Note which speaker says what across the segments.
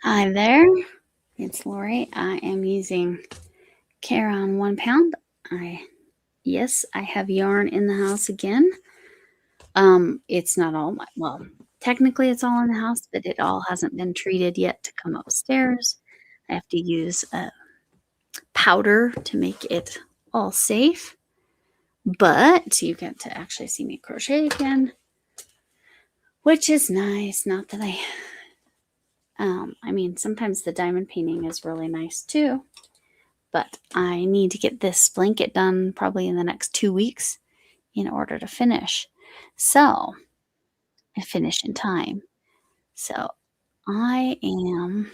Speaker 1: Hi there, it's Lori. I am using Caron 1 pound. Yes, I have yarn in the house again. It's not all well, technically it's all in the house, but it all hasn't been treated yet to come upstairs. I have to use a powder to make it all safe. But you get to actually see me crochet again, which is nice. Not that I mean, sometimes the diamond painting is really nice too. But I need to get this blanket done probably in the next 2 weeks in order to finish. So, I finish in time. So, I am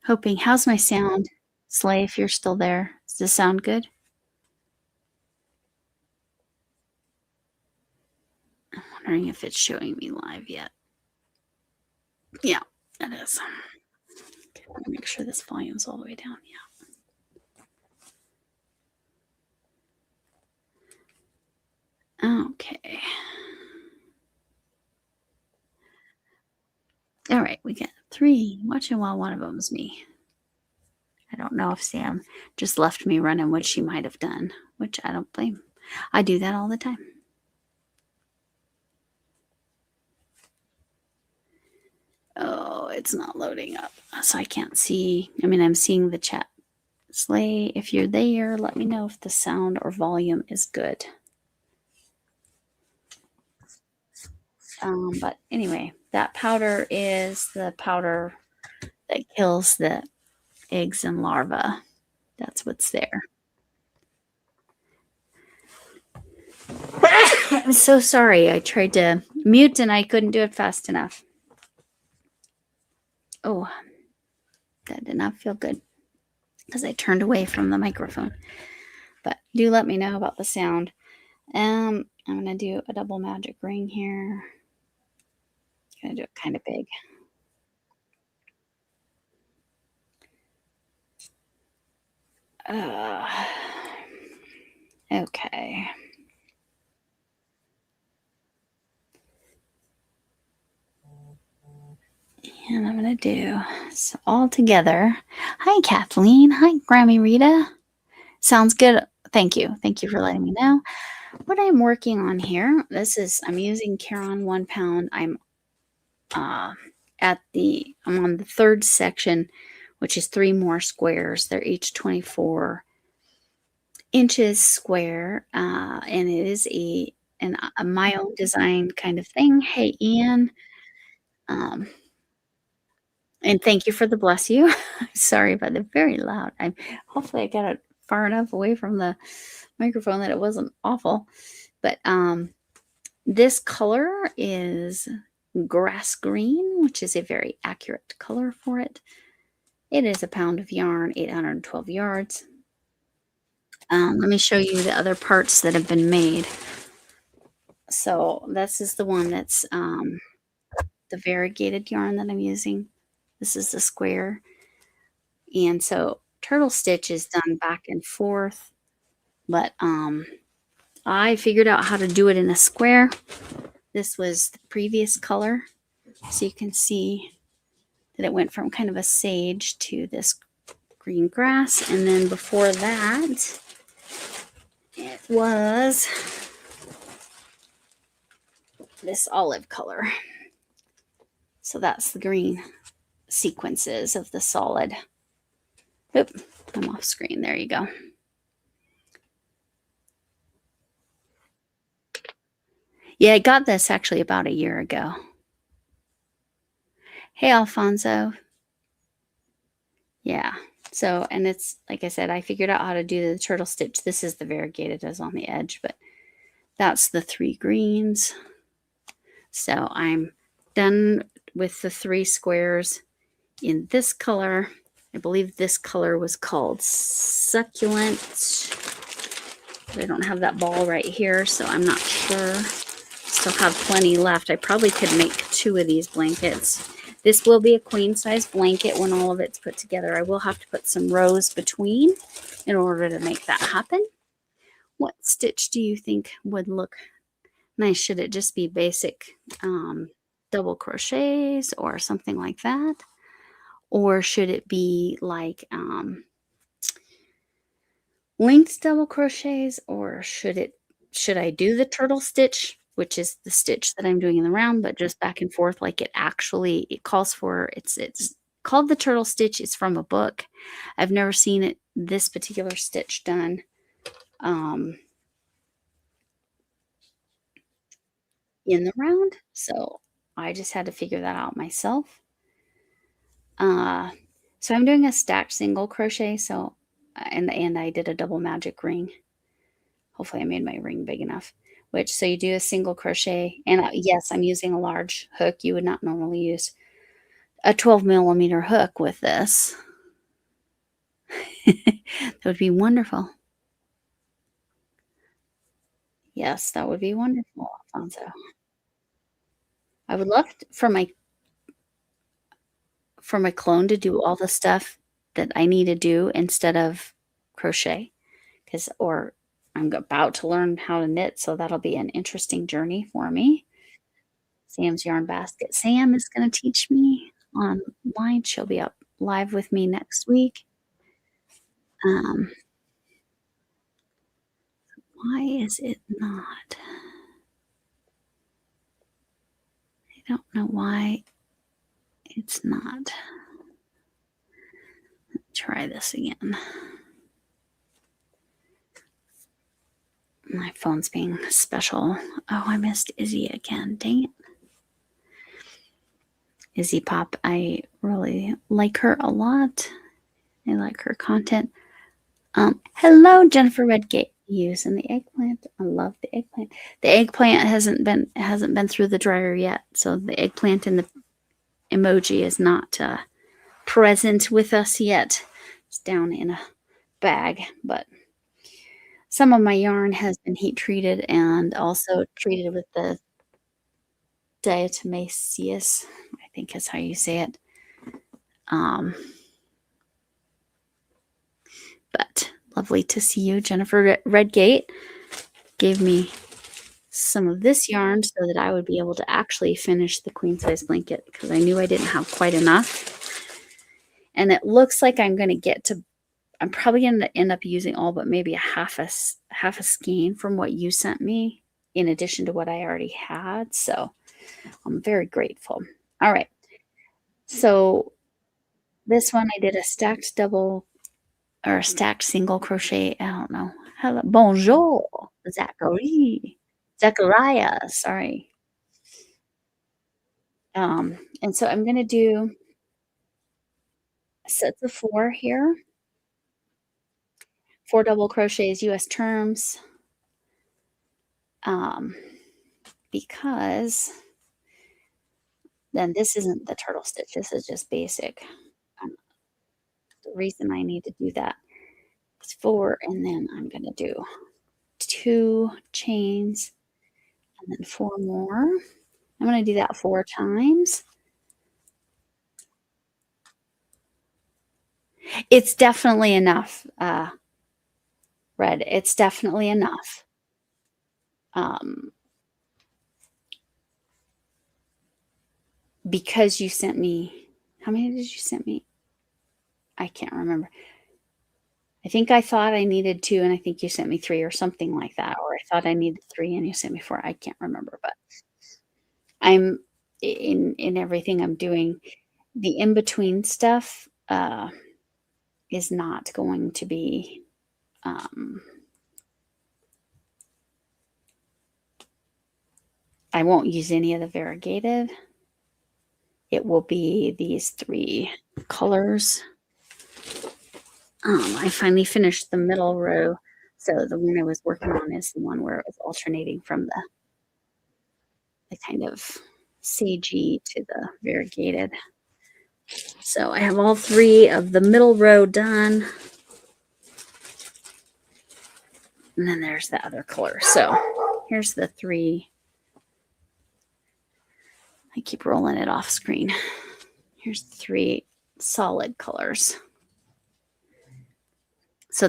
Speaker 1: hoping how's my sound? Slay, if you're still there. Does this sound good? I'm wondering if it's showing me live yet. Yeah, it is. Okay, let me make sure this volume's all the way down. Yeah. Okay. All right, we got 3 watching while one of them's me. I don't know if Sam just left me running what she might have done, which I don't blame. I do that all the time. Oh, it's not loading up, so I can't see. I mean, I'm seeing the chat. Slay, if you're there, let me know if the sound or volume is good. But anyway, that powder is the powder that kills the eggs and larvae. That's what's there. I'm so sorry. I tried to mute and I couldn't do it fast enough. Oh, that did not feel good because I turned away from the microphone. But do let me know about the sound. I'm gonna do a double magic ring here. Gonna do it kind of big. Okay. And I'm gonna do so all together. Hi, Kathleen. Hi, Grammy Rita. Sounds good. Thank you. Thank you for letting me know. What I'm working on here, I'm using Caron 1 pound. I'm on the 3rd section, which is 3 more squares. They're each 24 inches square, and it is a my own design kind of thing. Hey, Ian, and thank you for the bless you. Sorry, but they're very loud. Hopefully I got it far enough away from the microphone that it wasn't awful. But this color is grass green, which is a very accurate color for it. It is a pound of yarn, 812 yards. Let me show you the other parts that have been made. So this is the one that's the variegated yarn that I'm using. This is the square. And so turtle stitch is done back and forth, but I figured out how to do it in a square. This was the previous color. So you can see that it went from kind of a sage to this green grass. And then before that, it was this olive color. So that's the green sequences of the solid. Oop, I'm off screen. There you go. Yeah, I got this actually about a year ago. Hey, Alfonso. Yeah. So, and it's like I said, I figured out how to do the turtle stitch. This is the variegated as on the edge, but that's the 3 greens. So I'm done with the 3 squares in this color. I believe this color was called succulent. I don't have that ball right here, so I'm not sure. Still have plenty left. I probably could make 2 of these blankets. This will be a queen size blanket when all of it's put together. I will have to put some rows between in order to make that happen. What stitch do you think would look nice? Should it just be basic double crochets or something like that? Or should it be like length double crochets, or should I do the turtle stitch, which is the stitch that I'm doing in the round, but just back and forth like it calls for it's called the turtle stitch. It's from a book. I've never seen this particular stitch done um in the round, so I just had to figure that out myself. Uh so I'm doing a stacked single crochet, so and I did a double magic ring. Hopefully I made my ring big enough. Which so you do a single crochet, and yes, I'm using a large hook. You would not normally use a 12 millimeter hook with this. That would be wonderful. Yes, that would be wonderful, Alfonso. I would love for my clone to do all the stuff that I need to do instead of crochet, 'cause or I'm about to learn how to knit, so that'll be an interesting journey for me. Sam's Yarn Basket. Sam is gonna teach me online. She'll be up live with me next week. Um, why is it not? I don't know why it's not. Try this again. My phone's being special. Oh, I missed Izzy again. Dang it. Izzy Pop, I really like her a lot. I like her content. Hello, Jennifer Redgate. Using the eggplant. I love the eggplant. The eggplant hasn't been through the dryer yet, so the eggplant in the emoji is not present with us yet. It's down in a bag, but some of my yarn has been heat treated and also treated with the diatomaceous, I think is how you say it. But lovely to see you. Jennifer Redgate gave me some of this yarn so that I would be able to actually finish the queen size blanket because I knew I didn't have quite enough. And it looks like I'm probably going to end up using all but maybe a half a skein from what you sent me in addition to what I already had. So I'm very grateful. All right. So this one I did a stacked double or a stacked single crochet. I don't know. Hello. Bonjour, Zachariah. Sorry. And so I'm going to do sets of 4 here. 4 double crochets, US terms. Because then this isn't the turtle stitch. This is just basic. Um, the reason I need to do that is 4, and then I'm going to do 2 chains and then 4 more. I'm going to do that 4 times. It's definitely enough, Red. It's definitely enough. Because you sent me, how many did you send me? I can't remember. I think I thought I needed 2, and I think you sent me 3 or something like that, or I thought I needed 3 and you sent me 4. I can't remember, but I'm in everything I'm doing, the in-between stuff, is not going to be, I won't use any of the variegated. It will be these 3 colors. I finally finished the middle row, so the one I was working on is the one where it was alternating from the kind of sagey to the variegated. So I have all 3 of the middle row done. And then there's the other color. So here's the 3. I keep rolling it off screen. Here's the 3 solid colors. So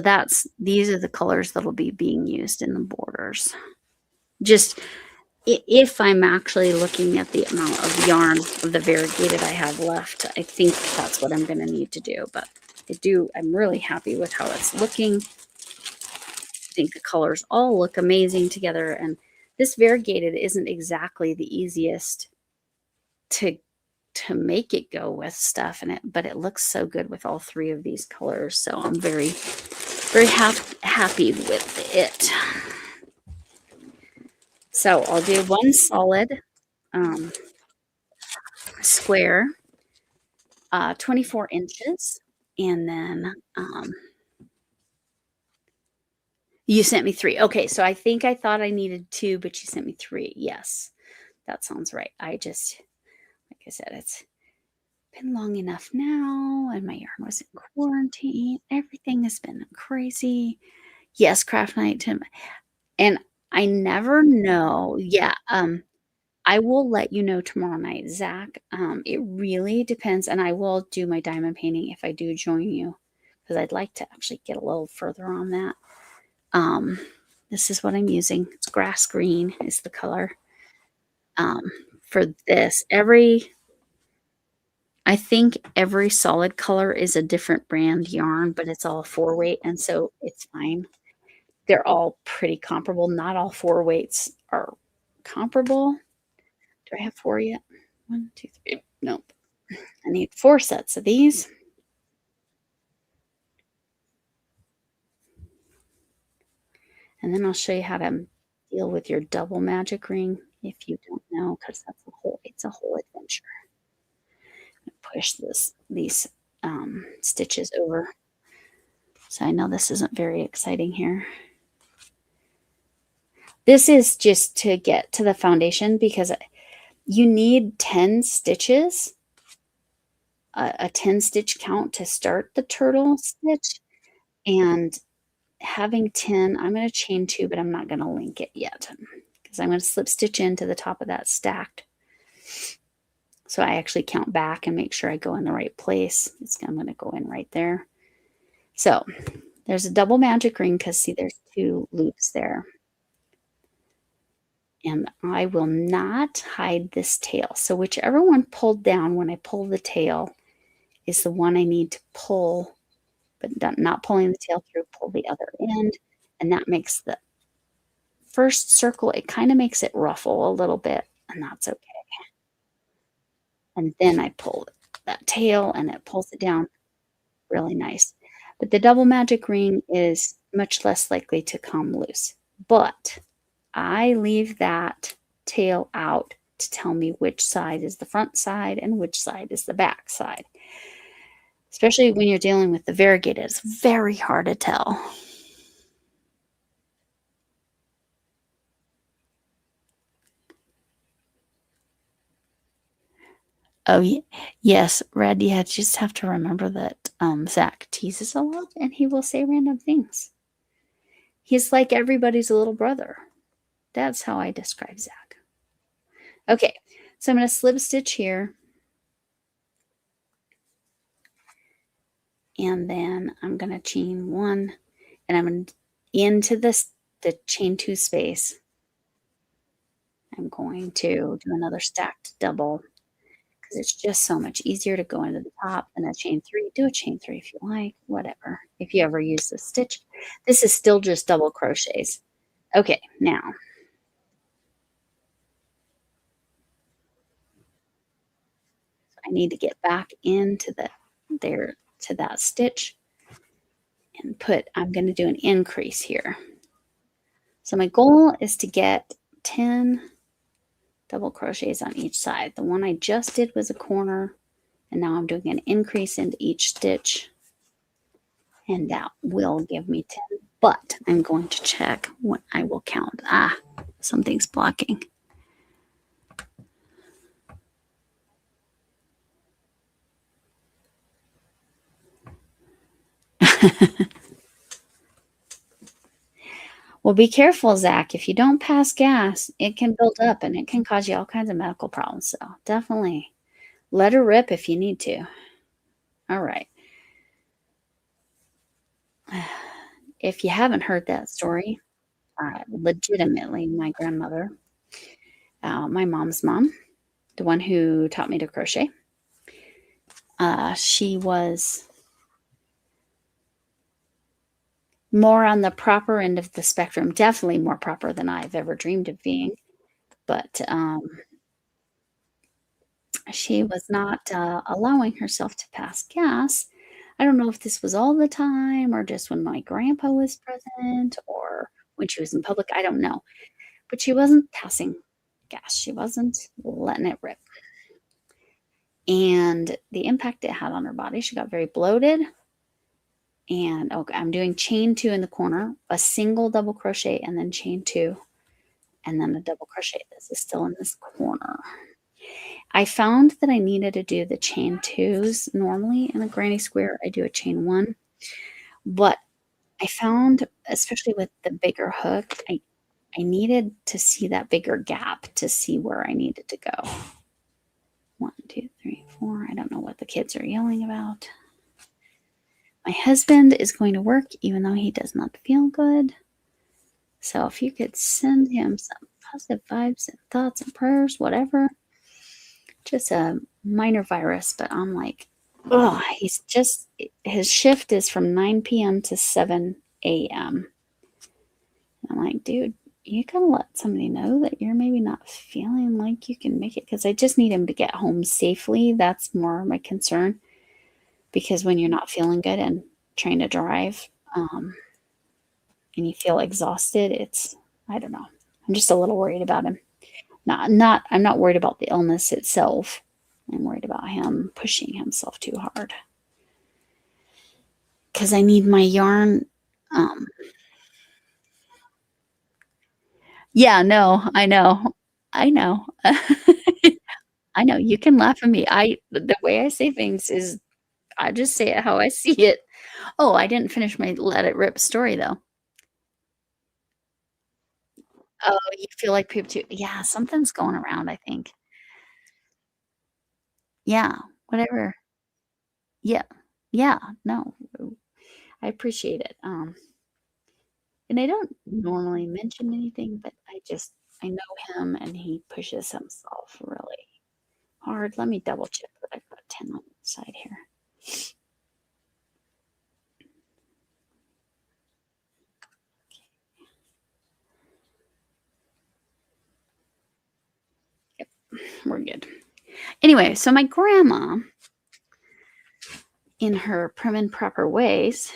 Speaker 1: these are the colors that'll be being used in the borders. Just If I'm actually looking at the amount of yarn of the variegated I have left, I think that's what I'm gonna need to do, but I'm really happy with how it's looking. I think the colors all look amazing together, and this variegated isn't exactly the easiest to make it go with stuff in it, but it looks so good with all 3 of these colors, so I'm very, very happy with it. So I'll do 1 solid, um, square, 24 inches, and then, you sent me 3. Okay, so I think I thought I needed 2, but you sent me 3. Yes, that sounds right. Like I said, it's been long enough now, and my yarn was in quarantine. Everything has been crazy. Yes, craft night, Tim. And I never know. Yeah, I will let you know tomorrow night, Zach. It really depends, and I will do my diamond painting if I do join you, because I'd like to actually get a little further on that. Um, this is what I'm using. It's grass green is the color. Um, for this, I think every solid color is a different brand yarn, but it's all 4 weight, and so it's fine. They're all pretty comparable. Not all 4 weights are comparable. Do I have 4 yet? 1, 2, 3. Nope. I need 4 sets of these. And then I'll show you how to deal with your double magic ring if you don't know, because it's a whole adventure. Push these stitches over. So I know this isn't very exciting here. This is just to get to the foundation because you need 10 stitches, a 10 stitch count to start the turtle stitch. And having 10, I'm going to chain 2, but I'm not going to link it yet because I'm going to slip stitch into the top of that stacked. So I actually count back and make sure I go in the right place. I'm going to go in right there. So there's a double magic ring because see, there's 2 loops there. And I will not hide this tail. So whichever one pulled down when I pull the tail is the one I need to pull, but not pulling the tail through, pull the other end. And that makes the first circle, it kind of makes it ruffle a little bit, and that's okay. And then I pull that tail and it pulls it down really nice. But the double magic ring is much less likely to come loose. But I leave that tail out to tell me which side is the front side and which side is the back side. Especially when you're dealing with the variegated, it's very hard to tell. Oh, yes, Red, you just have to remember that Zach teases a lot and he will say random things. He's like everybody's little brother. That's how I describe Zach. Okay, so I'm going to slip stitch here. And then I'm going to chain 1 and I'm going to into the chain 2 space. I'm going to do another stacked double because it's just so much easier to go into the top and a chain 3. Do a chain 3 if you like, whatever. If you ever use this stitch, this is still just double crochets. Okay, now I need to get back into to that stitch and I'm going to do an increase here. So my goal is to get 10 double crochets on each side. The one I just did was a corner, and now I'm doing an increase into each stitch, and that will give me 10, but I'm going to check what I will count. Something's blocking. Well, be careful, Zach. If you don't pass gas, it can build up and it can cause you all kinds of medical problems. So definitely let her rip if you need to. All right. If you haven't heard that story, legitimately, my grandmother My mom's mom, the one who taught me to crochet. She was more on the proper end of the spectrum, definitely more proper than I've ever dreamed of being. But she was not allowing herself to pass gas. I don't know if this was all the time or just when my grandpa was present or when she was in public. I don't know. But she wasn't passing gas. She wasn't letting it rip. And the impact it had on her body, she got very bloated. And okay, I'm doing chain 2 in the corner, a single double crochet, and then chain 2, and then a double crochet. This is still in this corner. I found that I needed to do the chain 2s normally in a granny square. I do a chain 1, but I found, especially with the bigger hook, I needed to see that bigger gap to see where I needed to go. 1, 2, 3, 4. I don't know what the kids are yelling about. My husband is going to work even though he does not feel good. So if you could send him some positive vibes and thoughts and prayers, whatever. Just a minor virus, but I'm like, oh, his shift is from 9 p.m. to 7 a.m. I'm like, dude, you gotta let somebody know that you're maybe not feeling like you can make it, because I just need him to get home safely. That's more my concern, because when you're not feeling good and trying to drive, and you feel exhausted, I don't know. I'm just a little worried about him. I'm not worried about the illness itself. I'm worried about him pushing himself too hard. Because I need my yarn. Yeah, no, I know. I know. I know. You can laugh at me. The way I say things is I just say it how I see it. Oh, I didn't finish my let it rip story though. Oh, you feel like poop too. Yeah, something's going around, I think. Yeah, whatever. Yeah. Yeah, no. I appreciate it. And I don't normally mention anything, but I know him and he pushes himself really hard. Let me double check that I've got 10 on the side here. Yep, we're good. Anyway, so my grandma, in her prim and proper ways,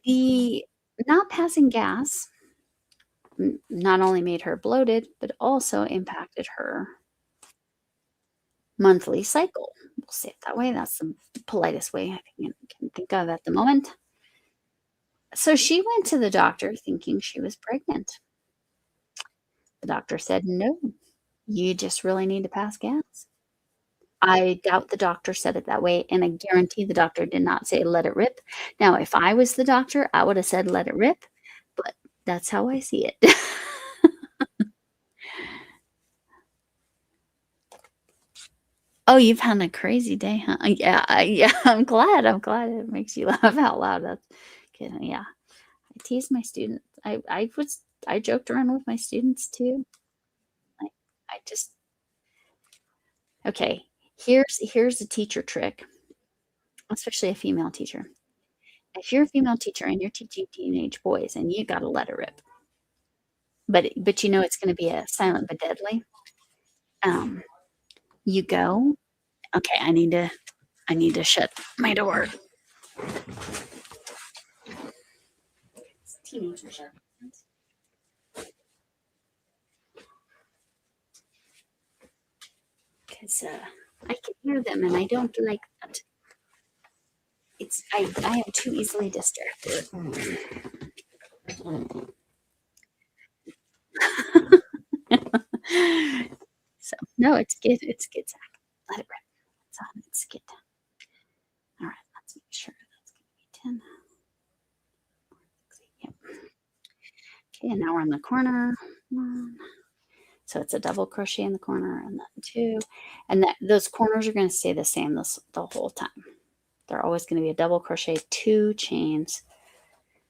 Speaker 1: the not passing gas not only made her bloated, but also impacted her monthly cycle. We'll say it that way. That's the politest way I can think of at the moment. So she went to the doctor thinking she was pregnant. The doctor said, no, you just really need to pass gas. I doubt the doctor said it that way, and I guarantee the doctor did not say let it rip. Now, if I was the doctor, I would have said let it rip, but that's how I see it. Oh, you've had a crazy day, huh? Yeah, I'm glad it makes you laugh out loud. That's good. Yeah. I tease my students. I joked around with my students too. I I just okay. Here's a teacher trick, especially a female teacher. If you're a female teacher and you're teaching teenage boys and you gotta let it rip, but you know it's gonna be a silent but deadly, um, you go, "Okay, I need to shut my door." Teenagers are 'cause, I can hear them and I don't like that. I am too easily distracted. So, no, it's good, Zach. Let it rip. It's on, it's good. Alright, let's make sure that's gonna be 10. Yep. Okay, and now we're in the corner. 1. So it's a double crochet in the corner and then 2. And those corners are gonna stay the same the whole time. They're always gonna be a double crochet, 2 chains,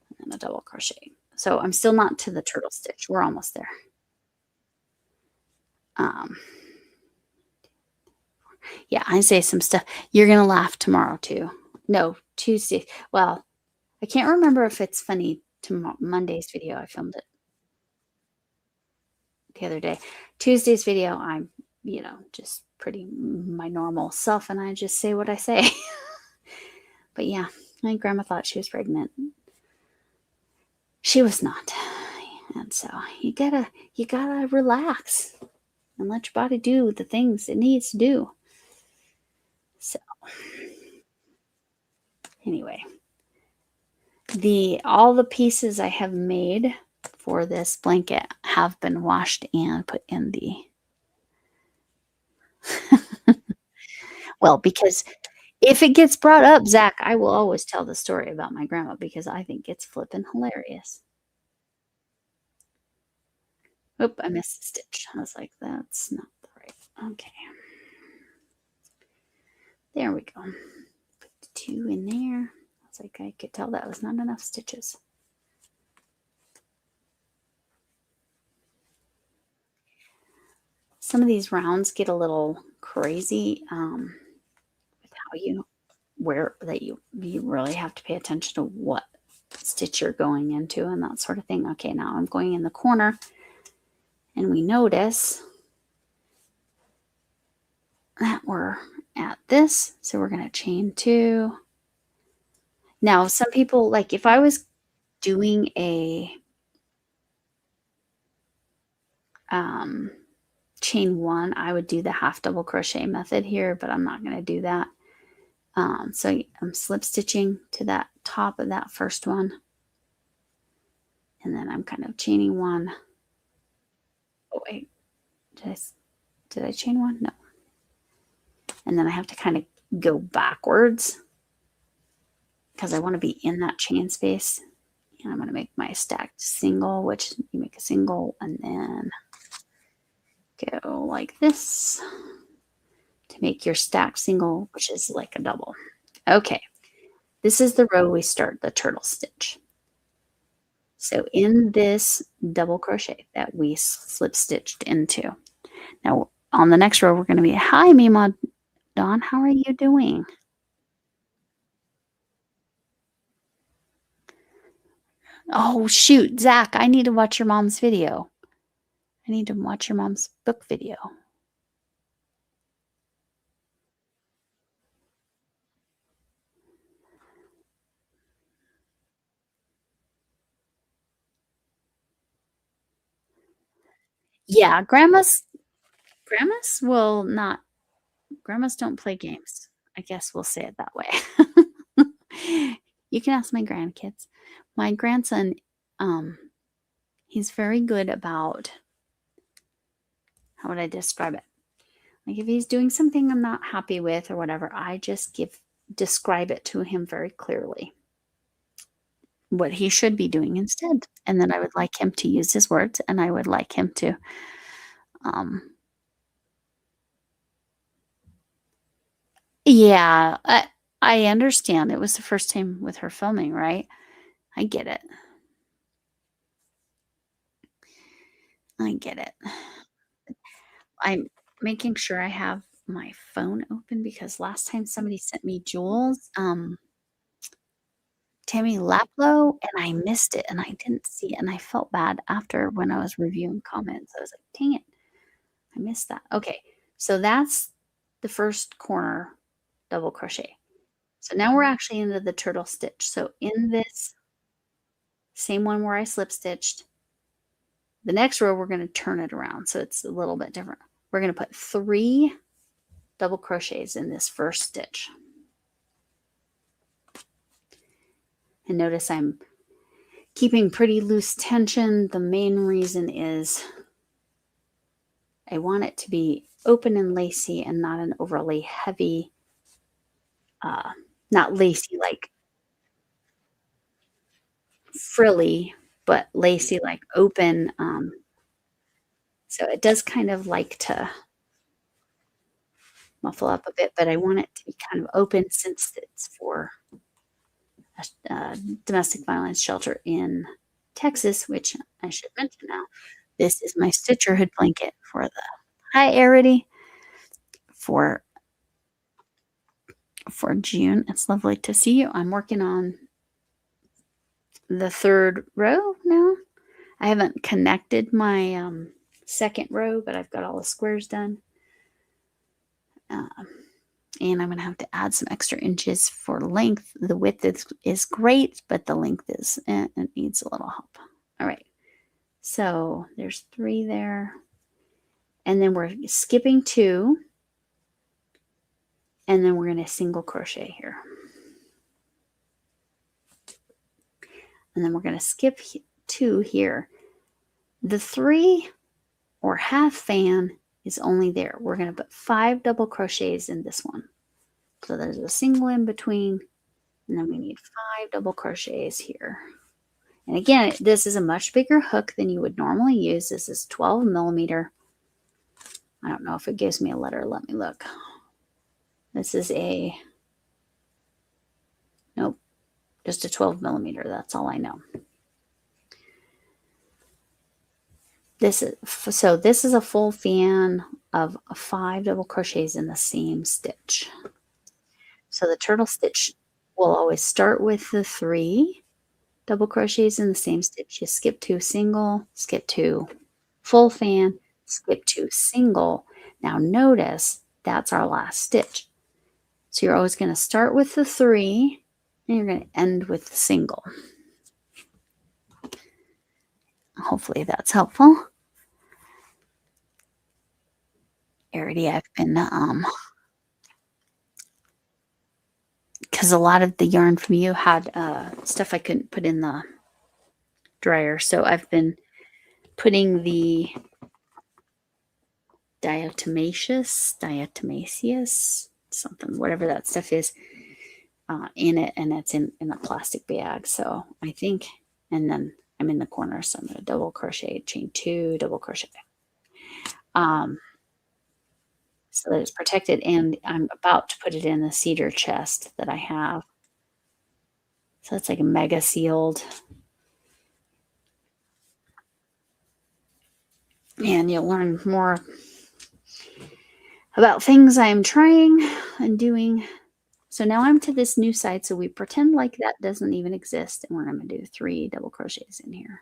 Speaker 1: and then a double crochet. So I'm still not to the turtle stitch. We're almost there. Um, yeah, I say some stuff. You're gonna laugh tomorrow too. No, Tuesday. Well, I can't remember if it's funny tomorrow. Monday's video, I filmed it the other day. Tuesday's video, I'm, just pretty my normal self, and I just say what I say. But yeah, my grandma thought she was pregnant. She was not. And so you gotta relax and let your body do the things it needs to do. So anyway, all the pieces I have made for this blanket have been washed and put in the well, because if it gets brought up, Zach, I will always tell the story about my grandma because I think it's flippin' hilarious. Oop, I missed a stitch. I was like, that's not the right. Okay. There we go. Put the 2 in there. I was like, I could tell that was not enough stitches. Some of these rounds get a little crazy with how you really have to pay attention to what stitch you're going into and that sort of thing. Okay, now I'm going in the corner, and we notice that we're at this, so we're going to chain 2. Now, some people, like if I was doing a chain 1, I would do the half double crochet method here, but I'm not going to do that. So I'm slip stitching to that top of that first one, and then I'm kind of chaining 1. Oh wait, did I chain 1? No. And then I have to kind of go backwards because I want to be in that chain space. And I'm going to make my stacked single, which you make a single and then go like this to make your stacked single, which is like a double. Okay, this is the row we start the turtle stitch. So in this double crochet that we slip stitched into. Now on the next row, we're going to be, hi, Mima Dawn, how are you doing? Oh, shoot, Zach, I need to watch your mom's video. I need to watch your mom's book video. Yeah, grandmas will not, grandmas don't play games. I guess we'll say it that way. You can ask my grandkids. My grandson, he's very good about, how would I describe it? Like if he's doing something I'm not happy with or whatever, I just describe it to him very clearly what he should be doing instead. And then I would like him to use his words, and I would like him to yeah, I understand. It was the first time with her filming, right? I get it. I get it. I'm making sure I have my phone open because last time somebody sent me jewels, Tammy Laplow, and I missed it and I didn't see it, and I felt bad after when I was reviewing comments. I was like, dang it, I missed that. Okay, so that's the first corner double crochet. So now we're actually into the turtle stitch. So in this same one where I slip stitched, the next row we're going to turn it around so it's a little bit different. We're going to put 3 double crochets in this first stitch. And notice I'm keeping pretty loose tension. The main reason is I want it to be open and lacy and not an overly heavy, not lacy like frilly, but lacy like open. So it does kind of like to muffle up a bit, but I want it to be kind of open since it's for a domestic violence shelter in Texas, which I should mention now. This is my Stitcherhood blanket for the hi, Arity, for June. It's lovely to see you. I'm working on the third row now. I haven't connected my second row, but I've got all the squares done. And I'm going to have to add some extra inches for length. The width is great, but the length is, it needs a little help. All right. So there's 3 there. And then we're skipping 2. And then we're going to single crochet here. And then we're going to skip 2 here. The 3 or half fan is only there. We're going to put 5 double crochets in this one. So there's a single in between, and then we need 5 double crochets here. And again, this is a much bigger hook than you would normally use. This is 12 millimeter. I don't know if it gives me a letter. Let me look. This is nope, just a 12 millimeter. That's all I know. This is a full fan of 5 double crochets in the same stitch. So the turtle stitch will always start with the 3 double crochets in the same stitch. You skip 2 single, skip 2 full fan, skip 2 single. Now notice that's our last stitch. So you're always going to start with the 3 and you're going to end with the single. Hopefully that's helpful. Already I've been because a lot of the yarn from you had stuff I couldn't put in the dryer. So I've been putting the diatomaceous, something, whatever that stuff is, in it, and it's in a plastic bag. So I think, and then I'm in the corner, so I'm going to double crochet, chain 2, double crochet. So that it's protected, and I'm about to put it in the cedar chest that I have. So it's like a mega sealed. And you'll learn more about things I'm trying and doing. So now I'm to this new side, so we pretend like that doesn't even exist, and we're going to do 3 double crochets in here.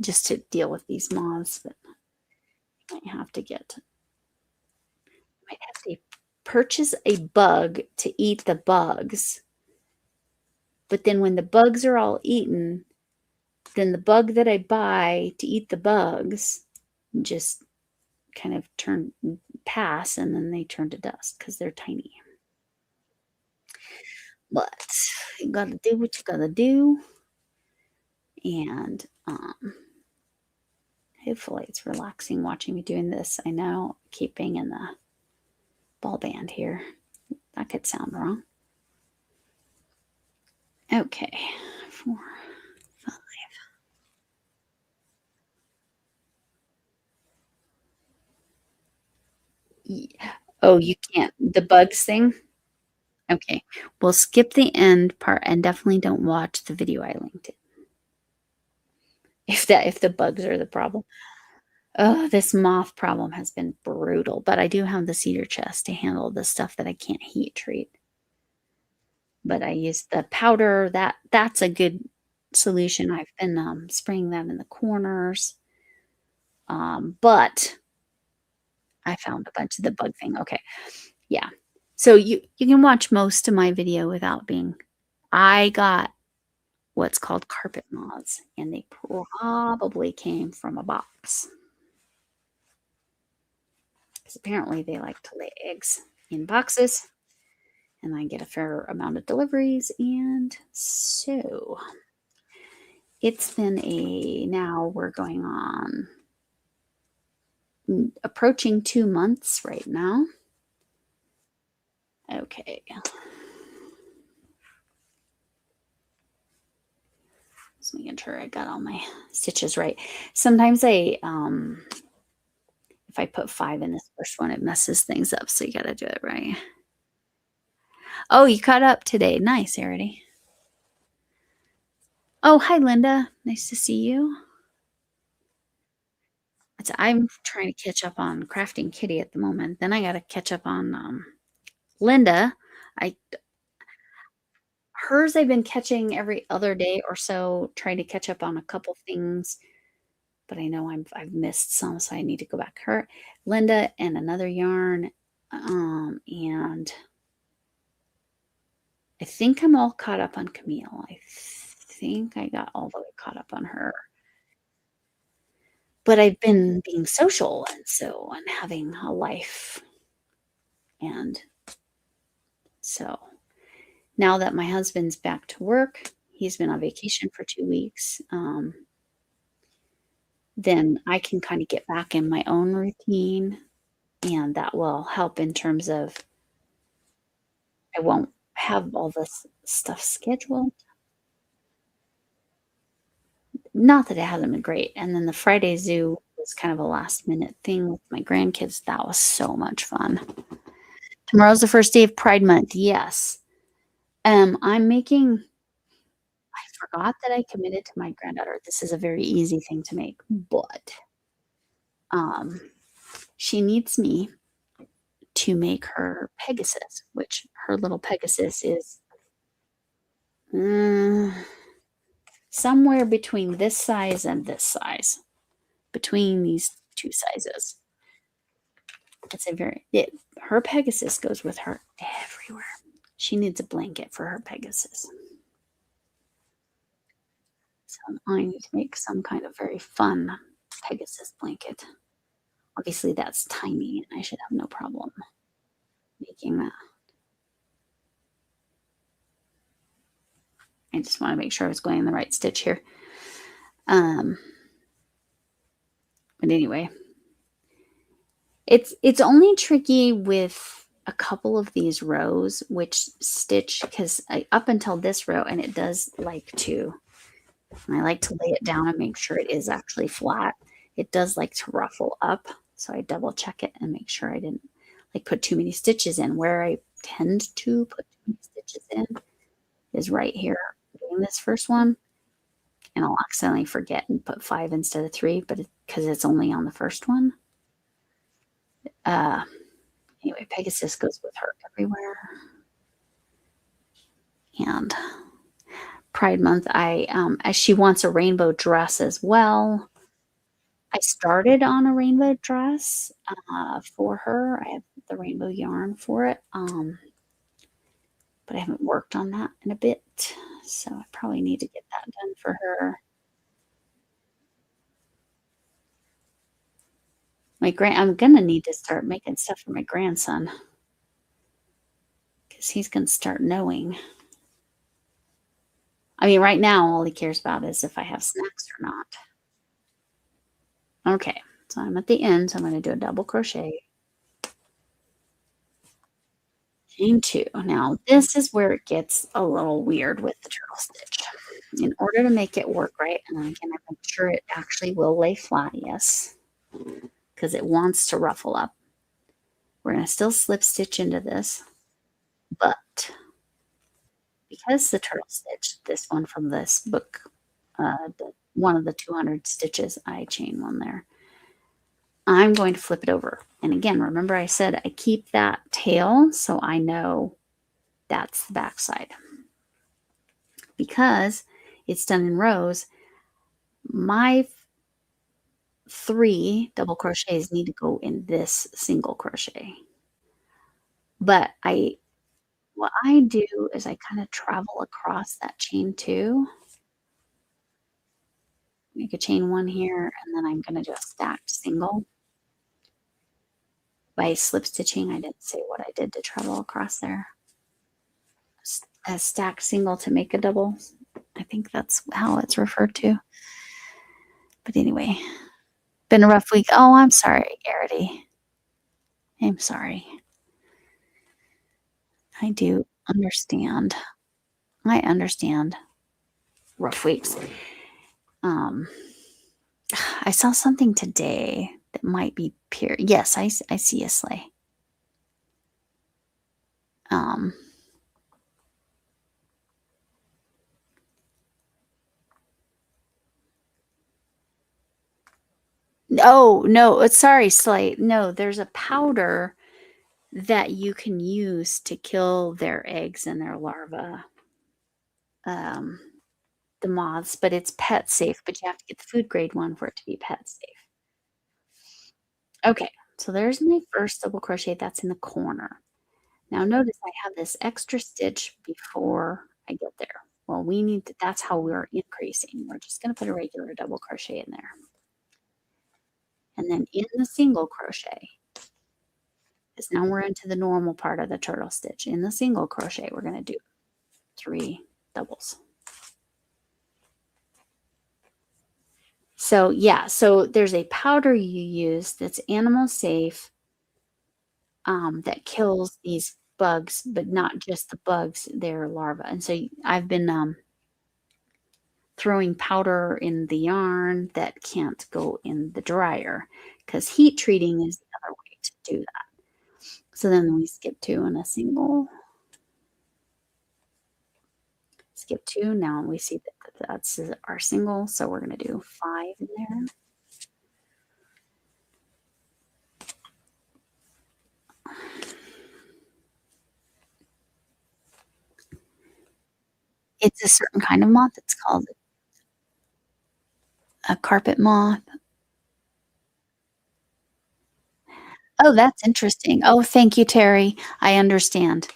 Speaker 1: Just to deal with these moths that might have to purchase a bug to eat the bugs. But then when the bugs are all eaten, then the bug that I buy to eat the bugs just kind of pass, and then they turn to dust because they're tiny. But you gotta do what you gotta do. And hopefully it's relaxing watching me doing this. I know I keep banging the ball band here. That could sound wrong. Okay, 4, 5. Oh, you can't. The bugs thing? Okay. We'll skip the end part and definitely don't watch the video I linked it. If the bugs are the problem. Oh, this moth problem has been brutal, but I do have the cedar chest to handle the stuff that I can't heat treat. But I use the powder. That's a good solution. I've been spraying that in the corners. But I found a bunch of the bug thing. Okay. Yeah. So you can watch most of my video without being. I got what's called carpet moths, and they probably came from a box. Because apparently they like to lay eggs in boxes, and I get a fair amount of deliveries. And so it's been now we're going on approaching 2 months right now. Okay. Just making sure I got all my stitches right. Sometimes if I put 5 in this first one, it messes things up. So you got to do it right. Oh, you caught up today. Nice, Arity. Oh, hi, Linda. Nice to see you. I'm trying to catch up on Crafting Kitty at the moment. Then I got to catch up on Linda. I Hers I've been catching every other day or so, trying to catch up on a couple things, but I know I've missed some, so I need to go back. Her, Linda, and another yarn, and I think I'm all caught up on Camille. I think I got all the way caught up on her. But I've been being social and having a life. And so now that my husband's back to work, he's been on vacation for 2 weeks, then I can kinda get back in my own routine, and that will help in terms of I won't have all this stuff scheduled. Not that it hasn't been great, and then the Friday zoo was kind of a last minute thing with my grandkids. That was so much fun. Tomorrow's the first day of Pride Month, yes. I'm making I forgot that I committed to my granddaughter. This is a very easy thing to make, but, um, she needs me to make her Pegasus, which her little Pegasus is, mm, somewhere between this size and this size, between these 2 sizes. It's a very it Her Pegasus goes with her everywhere. She needs a blanket for her Pegasus. So I need to make some kind of very fun Pegasus blanket. Obviously, that's tiny, and I should have no problem making that. I just wanna make sure I was going in the right stitch here. Um, but anyway, it's only tricky with a couple of these rows, which stitch, because up until this row, and it does like to, and I like to lay it down and make sure it is actually flat. It does like to ruffle up, so I double check it and make sure I didn't like put too many stitches in. Where I tend to put too many stitches in is right here doing this first one, and I'll accidentally forget and put 5 instead of 3, but because it's only on the first one. Uh, anyway, Pegasus goes with her everywhere. And Pride Month, as she wants a rainbow dress as well. I started on a rainbow dress for her. I have the rainbow yarn for it, but I haven't worked on that in a bit, so I probably need to get that done for her. I'm gonna need to start making stuff for my grandson because he's gonna start knowing. I mean, right now, all he cares about is if I have snacks or not. Okay, so I'm at the end, so I'm gonna do a double crochet, chain 2. Now, this is where it gets a little weird with the turtle stitch. In order to make it work right, and again, I make sure it actually will lay flat, yes, because it wants to ruffle up. We're gonna still slip stitch into this, but because the turtle stitch, this one from this book, one of the 200 stitches, I chain 1 there. I'm going to flip it over. And again, remember I said I keep that tail so I know that's the back side. Because it's done in rows, my 3 double crochets need to go in this single crochet. But what I do is I kind of travel across that chain 2, make a chain 1 here, and then I'm going to do a stacked single. By slip stitching, I didn't say what I did to travel across there. A stacked single to make a double. I think that's how it's referred to. But anyway, been a rough week. Oh, I'm sorry, Garrity. I'm sorry. I do understand. I understand rough weeks. Um, I saw something today that might be pure. Yes, I see a sleigh. Um, Oh, no, sorry, Slate. No, there's a powder that you can use to kill their eggs and their larvae, um, the moths, but it's pet safe, but you have to get the food grade one for it to be pet safe. Okay, so there's my first double crochet that's in the corner. Now notice I have this extra stitch before I get there. Well, we need to, that's how we're increasing. We're just going to put a regular double crochet in there. And then in the single crochet, because now we're into the normal part of the turtle stitch. In the single crochet, we're going to do 3 doubles. So yeah, so there's a powder you use that's animal safe, that kills these bugs, but not just the bugs, their larvae. And so I've been throwing powder in the yarn that can't go in the dryer because heat treating is the other way to do that. So then we skip 2 in a single, skip 2. Now we see that that's our single, so we're going to do 5 in there. It's a certain kind of moth. It's called a carpet moth. Oh, that's interesting. Oh, thank you, Terry. I understand.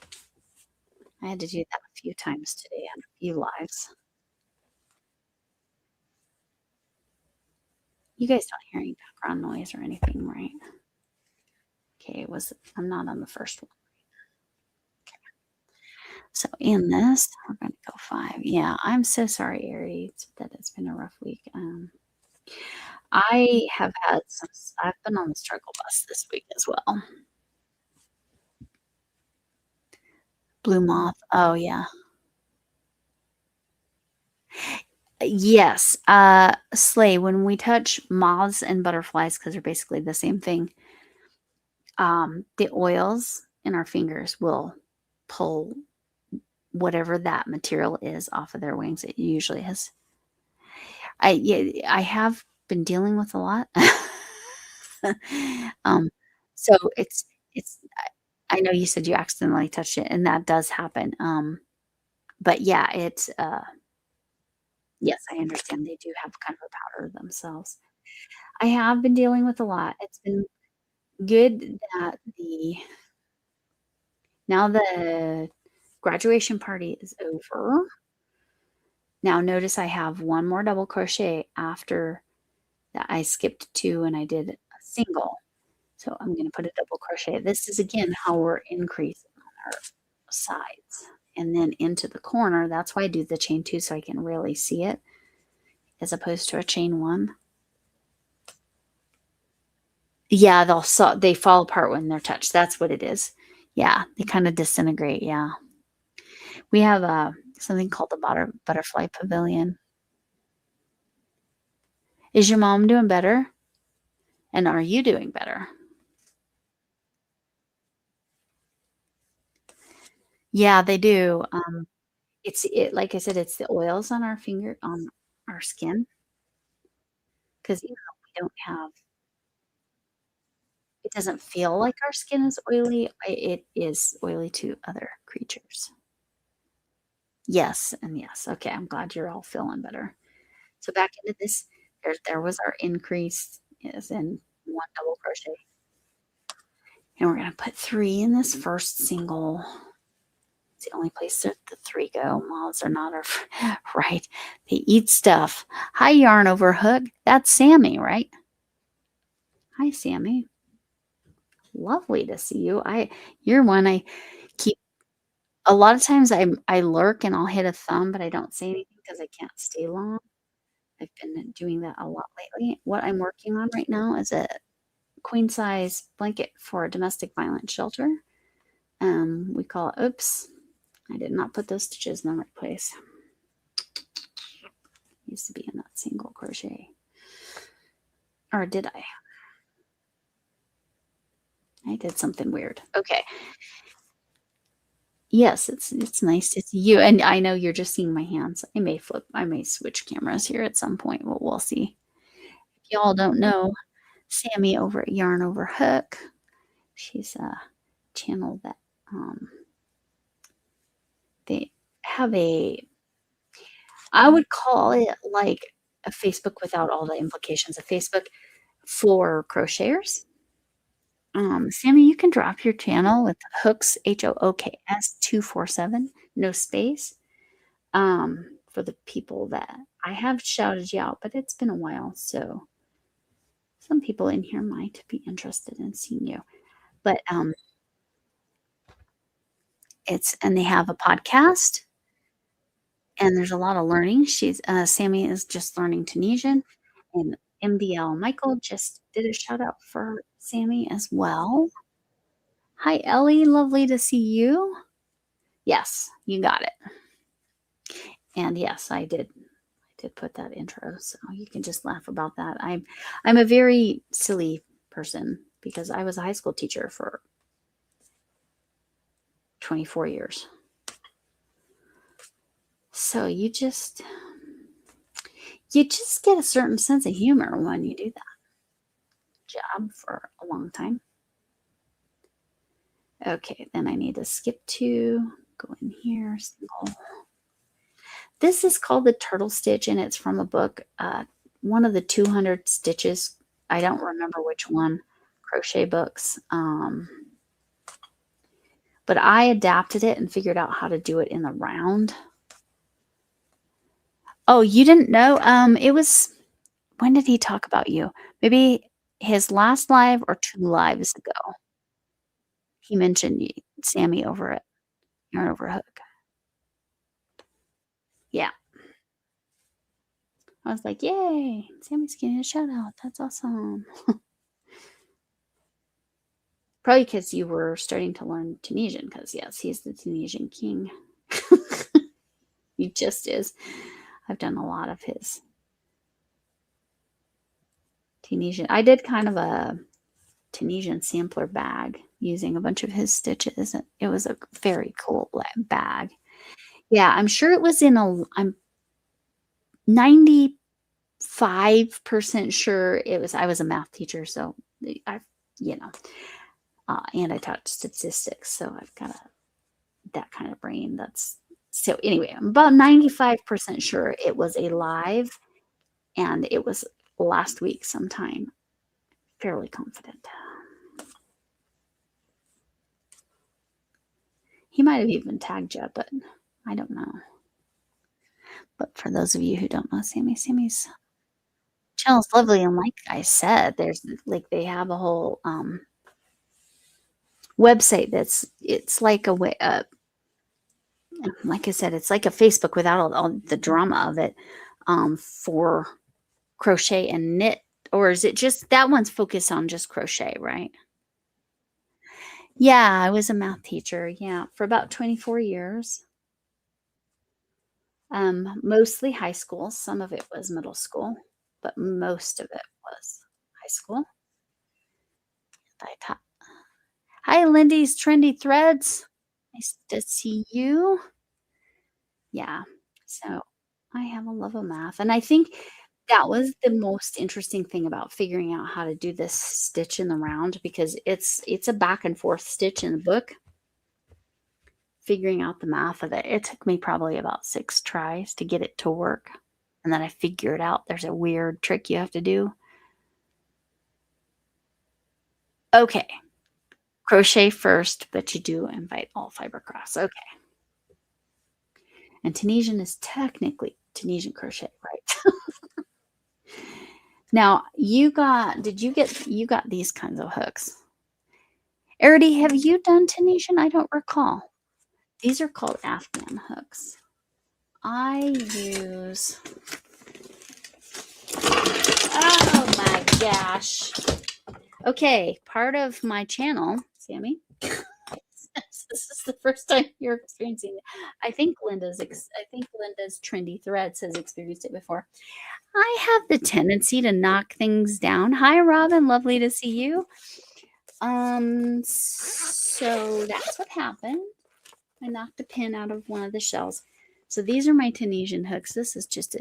Speaker 1: I had to do that a few times today on a few lives. You guys don't hear any background noise or anything, right? Okay, I'm not on the first one. So in this, we're going to go 5. Yeah, I'm so sorry, Aries, that it's been a rough week. I have had I've been on the struggle bus this week as well. Blue moth. Oh, yeah. Yes. Slay, when we touch moths and butterflies, because they're basically the same thing, the oils in our fingers will pull whatever that material is off of their wings. It usually is. I have been dealing with a lot. um, so it's I know you said you accidentally touched it, and that does happen. But yeah, it's yes, I understand they do have kind of a powder themselves. I have been dealing with a lot. It's been good that the graduation party is over. Now notice I have 1 more double crochet after that I skipped 2 and I did a single. So I'm going to put a double crochet. This is again how we're increasing on our sides. And then into the corner, that's why I do the chain 2 so I can really see it as opposed to a chain 1. Yeah, they fall apart when they're touched. That's what it is. Yeah, they kind of disintegrate. Yeah. We have something called the butterfly pavilion. Is your mom doing better? And are you doing better? Yeah, they do. Like I said, it's the oils on our finger on our skin because even though we don't have, it doesn't feel like our skin is oily. It is oily to other creatures. Yes, and yes. Okay, I'm glad you're all feeling better. So back into this, there was our increase is in 1 double crochet. And we're going to put 3 in this first single. It's the only place that the 3 go. Moths are not our right. They eat stuff. Hi, Yarn Over Hook. That's Sammy, right? Hi, Sammy. Lovely to see you. You're one I keep. A lot of times I lurk and I'll hit a thumb, but I don't say anything because I can't stay long. I've been doing that a lot lately. What I'm working on right now is a queen size blanket for a domestic violence shelter. We call it, oops, I did not put those stitches in the right place. Used to be in that single crochet. Or did I? I did something weird. Okay. Yes, it's nice to see you. And I know you're just seeing my hands. I may switch cameras here at some point. We'll see. If y'all don't know, Sammy over at Yarn Over Hook. She's a channel that um, they have I would call it like a Facebook without all the implications of Facebook for crocheters. Sammy, you can drop your channel with hooks, HOOKS 247, no space. For the people that I have shouted you out, but it's been a while, so some people in here might be interested in seeing you. But and they have a podcast, and there's a lot of learning. Sammy is just learning Tunisian, and MDL Michael just did a shout out for Sammy as well. Hi, Ellie. Lovely to see you. Yes, you got it. And yes, I did put that intro, so you can just laugh about that. I'm a very silly person because I was a high school teacher for 24 years. So you just get a certain sense of humor when you do that job for a long time. Okay, then I need to skip to go in here. Single. This is called the Turtle Stitch, and it's from a book, one of the 200 stitches. I don't remember which one, crochet books. But I adapted it and figured out how to do it in the round. Oh, you didn't know? It was, when did he talk about you? Maybe his last live or 2 lives ago. He mentioned Sammy over at Yarn Over Hook. Yeah. I was like, yay, Sammy's getting a shout out. That's awesome. Probably because you were starting to learn Tunisian, because yes, he's the Tunisian king. He just is. I've done a lot of his Tunisian. I did kind of a Tunisian sampler bag using a bunch of his stitches. It was a very cool bag. Yeah, I'm sure it was I'm 95% sure it was. I was a math teacher, so and I taught statistics, so I've got that kind of brain. So anyway, I'm about 95% sure it was a live, and it was last week sometime. Fairly confident. He might have even tagged you, but I don't know. But for those of you who don't know Sammy's channel is lovely, and like I said, they have a whole website it's like like I said, it's like a Facebook without all the drama of it, for crochet and knit. Or is it just that one's focused on just crochet, right? Yeah, I was a math teacher, for about 24 years. Mostly high school. Some of it was middle school, but most of it was high school. I taught. Hi, Lindy's Trendy Threads. Nice to see you. Yeah. So I have a love of math. And I think that was the most interesting thing about figuring out how to do this stitch in the round, because it's a back and forth stitch in the book. Figuring out the math of it. It took me probably about 6 tries to get it to work. And then I figured out there's a weird trick you have to do. Okay. Crochet first, but you do invite all fiber cross. Okay. And Tunisian is technically Tunisian crochet, right? Now, you got these kinds of hooks. Arity, have you done Tunisian? I don't recall. These are called Afghan hooks. I use, oh my gosh. Okay, part of my channel, Sammy. This is the first time you're experiencing it. I think Linda's Trendy Threads has experienced it before. I have the tendency to knock things down. Hi, Robin. Lovely to see you. So that's what happened. I knocked a pin out of one of the shells. So these are my Tunisian hooks. This is just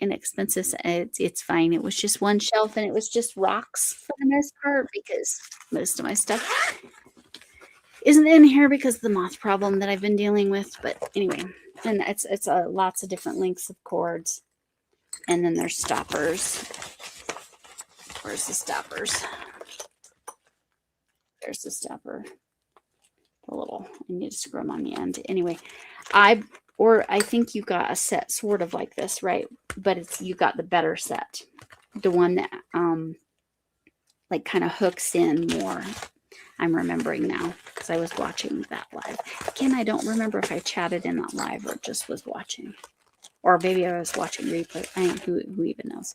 Speaker 1: inexpensive. It's fine. It was just one shelf, and it was just rocks for the most part because most of my stuff isn't in here because of the moth problem that I've been dealing with. But anyway, and it's lots of different lengths of cords, and then there's stoppers. Where's the stoppers? There's the stopper. The little, I need to screw them on the end. Anyway, I think you got a set sort of like this, right? But you got the better set, the one that like kind of hooks in more. I'm remembering now because I was watching that live. Again, I don't remember if I chatted in that live or just was watching, or maybe I was watching replay. I mean, who even knows?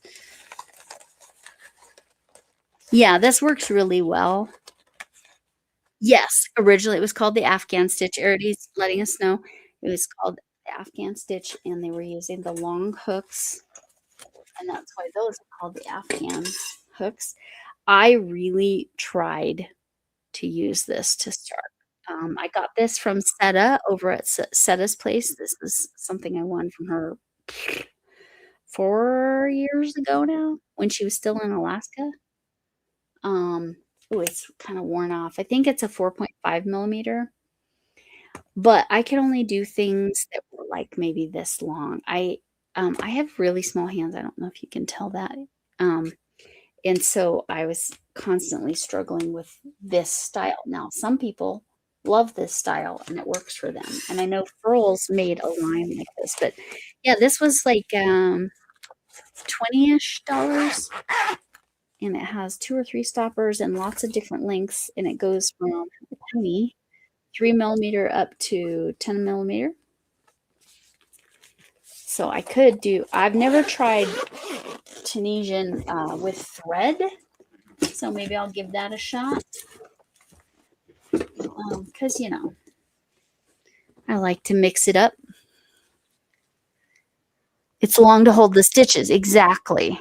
Speaker 1: Yeah, this works really well. Yes, originally it was called the Afghan stitch. Arity's letting us know it was called the Afghan stitch, and they were using the long hooks, and that's why those are called the Afghan hooks. I really tried to use this to start. I got this from Seta over at Seta's place. This is something I won from her 4 years ago now when she was still in Alaska. Oh, it's kind of worn off. I think it's a 4.5 millimeter, but I could only do things that were like maybe this long. I have really small hands. I don't know if you can tell that. And so I was constantly struggling with this style. Now, some people love this style and it works for them. And I know Furls made a line like this, but yeah, this was like 20-ish dollars. And it has 2 or 3 stoppers and lots of different lengths. And it goes from tiny 3 millimeter up to 10 millimeter. So I could do, I've never tried Tunisian with thread. So maybe I'll give that a shot. Because, you know, I like to mix it up. It's long to hold the stitches. Exactly.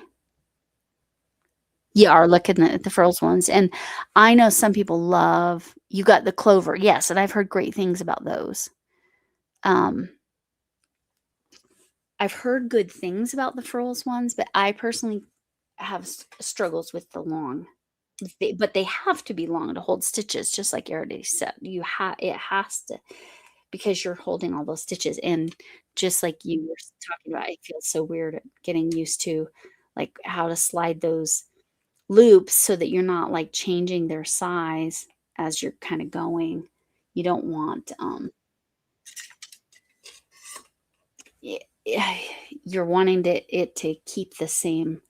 Speaker 1: You are looking at the frills ones. And I know some people love, you got the clover. Yes. And I've heard great things about those. I've heard good things about the frills ones, but I personally have struggles with the long. But they have to be long to hold stitches, just like Arity said. It has to, because you're holding all those stitches. And just like you were talking about, it feels so weird getting used to like how to slide those loops so that you're not like changing their size as you're kind of going. You don't want you're wanting it to keep the same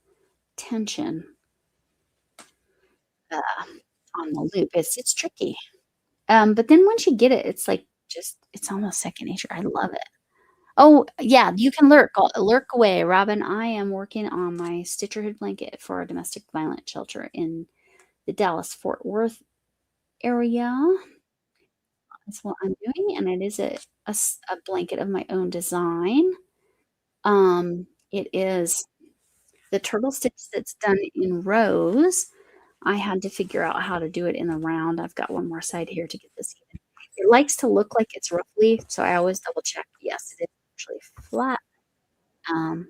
Speaker 1: tension on the loop. It's tricky. But then once you get it, it's like it's almost second nature. I love it. Oh yeah, you can lurk away, Robin. I am working on my Stitcherhood blanket for a domestic violence shelter in the Dallas-Fort Worth area. That's what I'm doing, and it is a blanket of my own design. It is the turtle stitch that's done in rows. I had to figure out how to do it in a round. I've got one more side here to get this even. It likes to look like it's roughly, so I always double check. Yes, it is actually flat. And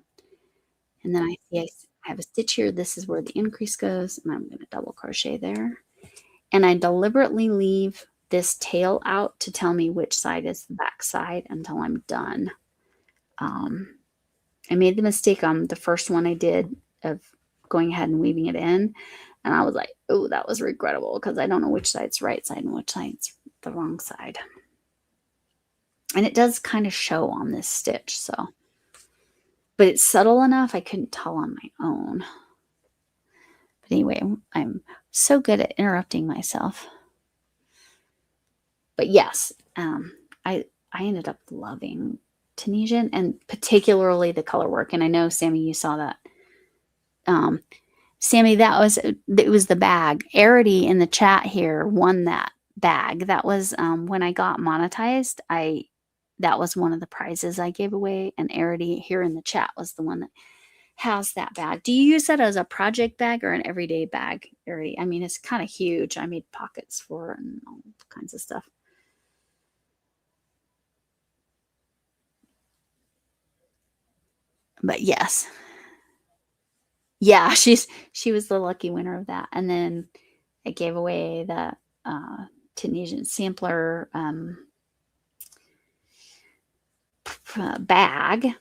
Speaker 1: then I see I have a stitch here. This is where the increase goes, and I'm going to double crochet there. And I deliberately leave this tail out to tell me which side is the back side until I'm done. I made the mistake on the first one I did of going ahead and weaving it in. And I was like, oh, that was regrettable because I don't know which side's right side and which side's the wrong side. And it does kind of show on this stitch, so. But it's subtle enough I couldn't tell on my own. But anyway, I'm so good at interrupting myself. But yes, I ended up loving Tunisian and particularly the color work. And I know, Sammy, you saw that. Sammy, it was the bag. Arity in the chat here won that bag. That was when I got monetized. That was one of the prizes I gave away. And Arity here in the chat was the one that has that bag. Do you use that as a project bag or an everyday bag, Arity? I mean, it's kind of huge. I made pockets for it and all kinds of stuff. But yes, Yeah, she was the lucky winner of that, and then I gave away the, uh, Tunisian sampler, bag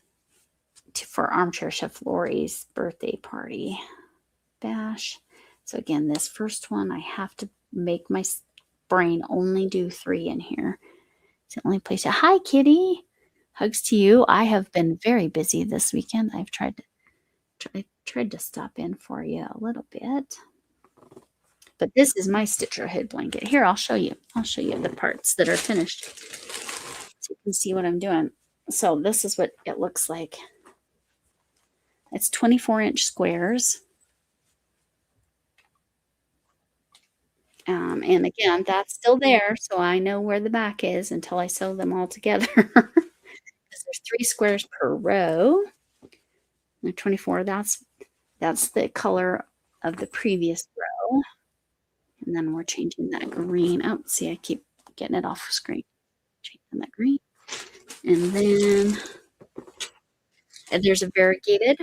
Speaker 1: for Armchair Chef Lori's birthday party bash. So again, this first one, I have to make my brain only do 3 in here. It's the only place. Hi, kitty. Hugs to you. I have been very busy this weekend. I've tried to stop in for you a little bit. But this is my Stitcherhood blanket. Here, I'll show you. I'll show you the parts that are finished so you can see what I'm doing. So this is what it looks like. It's 24-inch squares. And again, that's still there, so I know where the back is until I sew them all together. There's 3 squares per row. They're 24. That's the color of the previous row. And then we're changing that green. Oh, see, I keep getting it off screen. Changing that green. And then there's a variegated.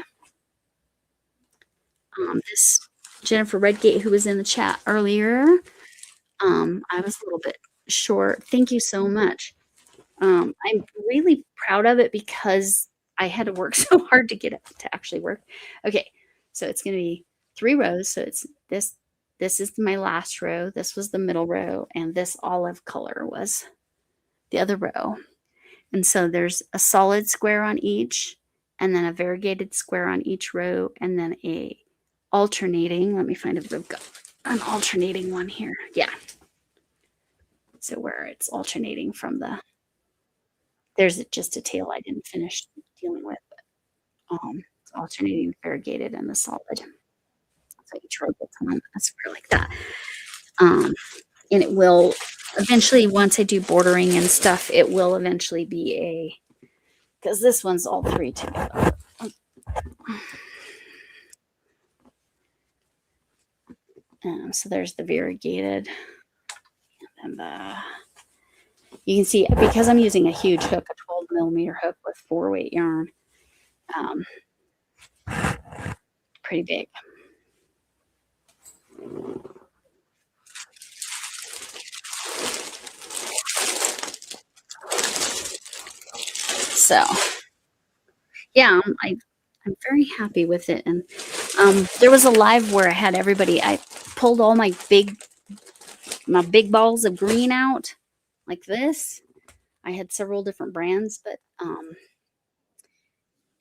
Speaker 1: This Jennifer Redgate, who was in the chat earlier, I was a little bit short. Thank you so much. I'm really proud of it because I had to work so hard to get it to actually work. Okay, so it's going to be 3 rows. So it's this. This is my last row. This was the middle row, and this olive color was the other row. And so there's a solid square on each, and then a variegated square on each row, and then a alternating. Let me find if I've got an alternating one here. Yeah. So where it's alternating from there's just a tail I didn't finish dealing with. It's alternating variegated and the solid. So each row gets on a square like that. And it will eventually, once I do bordering and stuff, it will eventually be because this one's all 3 together. So there's the variegated, and you can see because I'm using a huge hook, a 12mm hook with 4-weight yarn, pretty big. So yeah, I'm very happy with it. And there was a live where I had everybody. I pulled all my big balls of green out like this. I had several different brands, but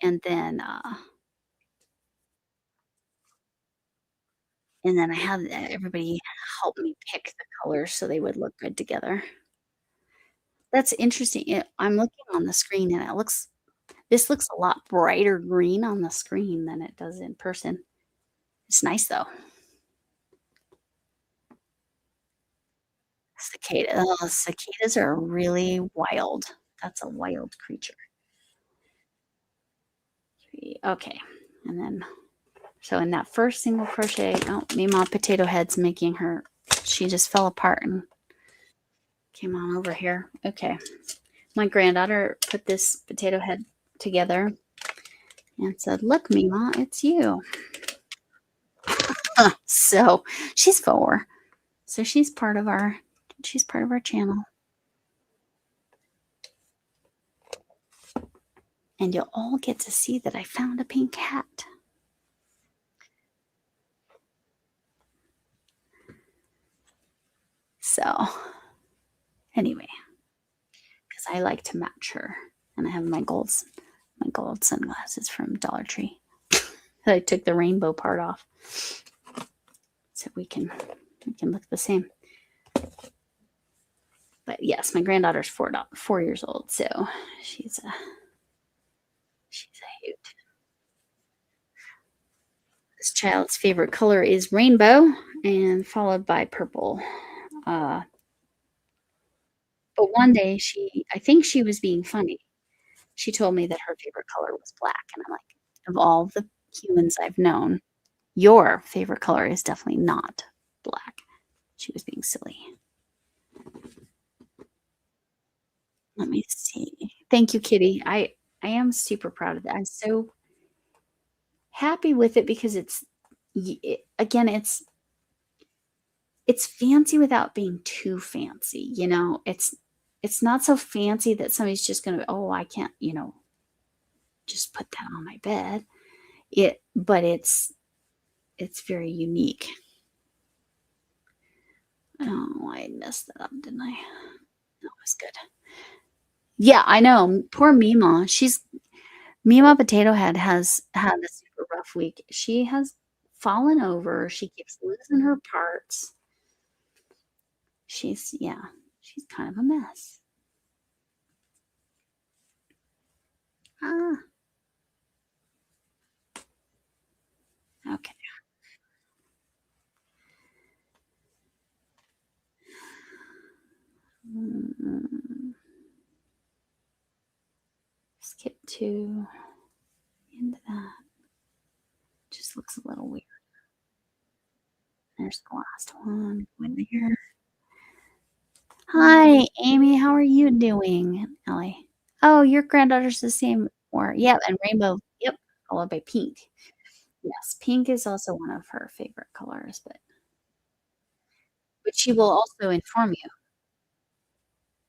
Speaker 1: and then I had everybody help me pick the colors so they would look good together. That's interesting. I'm looking on the screen and this looks a lot brighter green on the screen than it does in person. It's nice though. Cicadas are really wild. That's a wild creature. Okay, and then so in that first single crochet, oh, Mima Potato Head's making her. She just fell apart and came on over here. Okay, my granddaughter put this potato head together and said, "Look, Mima, it's you." So she's 4, so she's part of our channel. And you'll all get to see that I found a pink hat. So, anyway, because I like to match her, and I have my gold sunglasses from Dollar Tree. I took the rainbow part off, so we can look the same. But yes, my granddaughter's 4 years old, so she's a hoot. This child's favorite color is rainbow, and followed by purple. But one day I think she was being funny. She told me that her favorite color was black, and I'm like, of all the humans I've known, your favorite color is definitely not black. She was being silly. Let me see. Thank you, Kitty. I am super proud of that. I'm so happy with it because again, it's fancy without being too fancy, you know? It's not so fancy that somebody's just gonna, "Oh, I can't, just put that on my bed." But it's very unique. Oh, I messed that up, didn't I? That was good. Yeah, I know. Poor Mima. Mima Potato Head has had a super rough week. She has fallen over. She keeps losing her parts. Yeah, she's kind of a mess. Ah, okay. Mm, skip to into that. Just looks a little weird. There's the last one. Go in there. Hi, Amy. How are you doing, Ellie? Oh, your granddaughter's the same. Or yeah, and rainbow. Yep, followed by pink. Yes, pink is also one of her favorite colors, but she will also inform you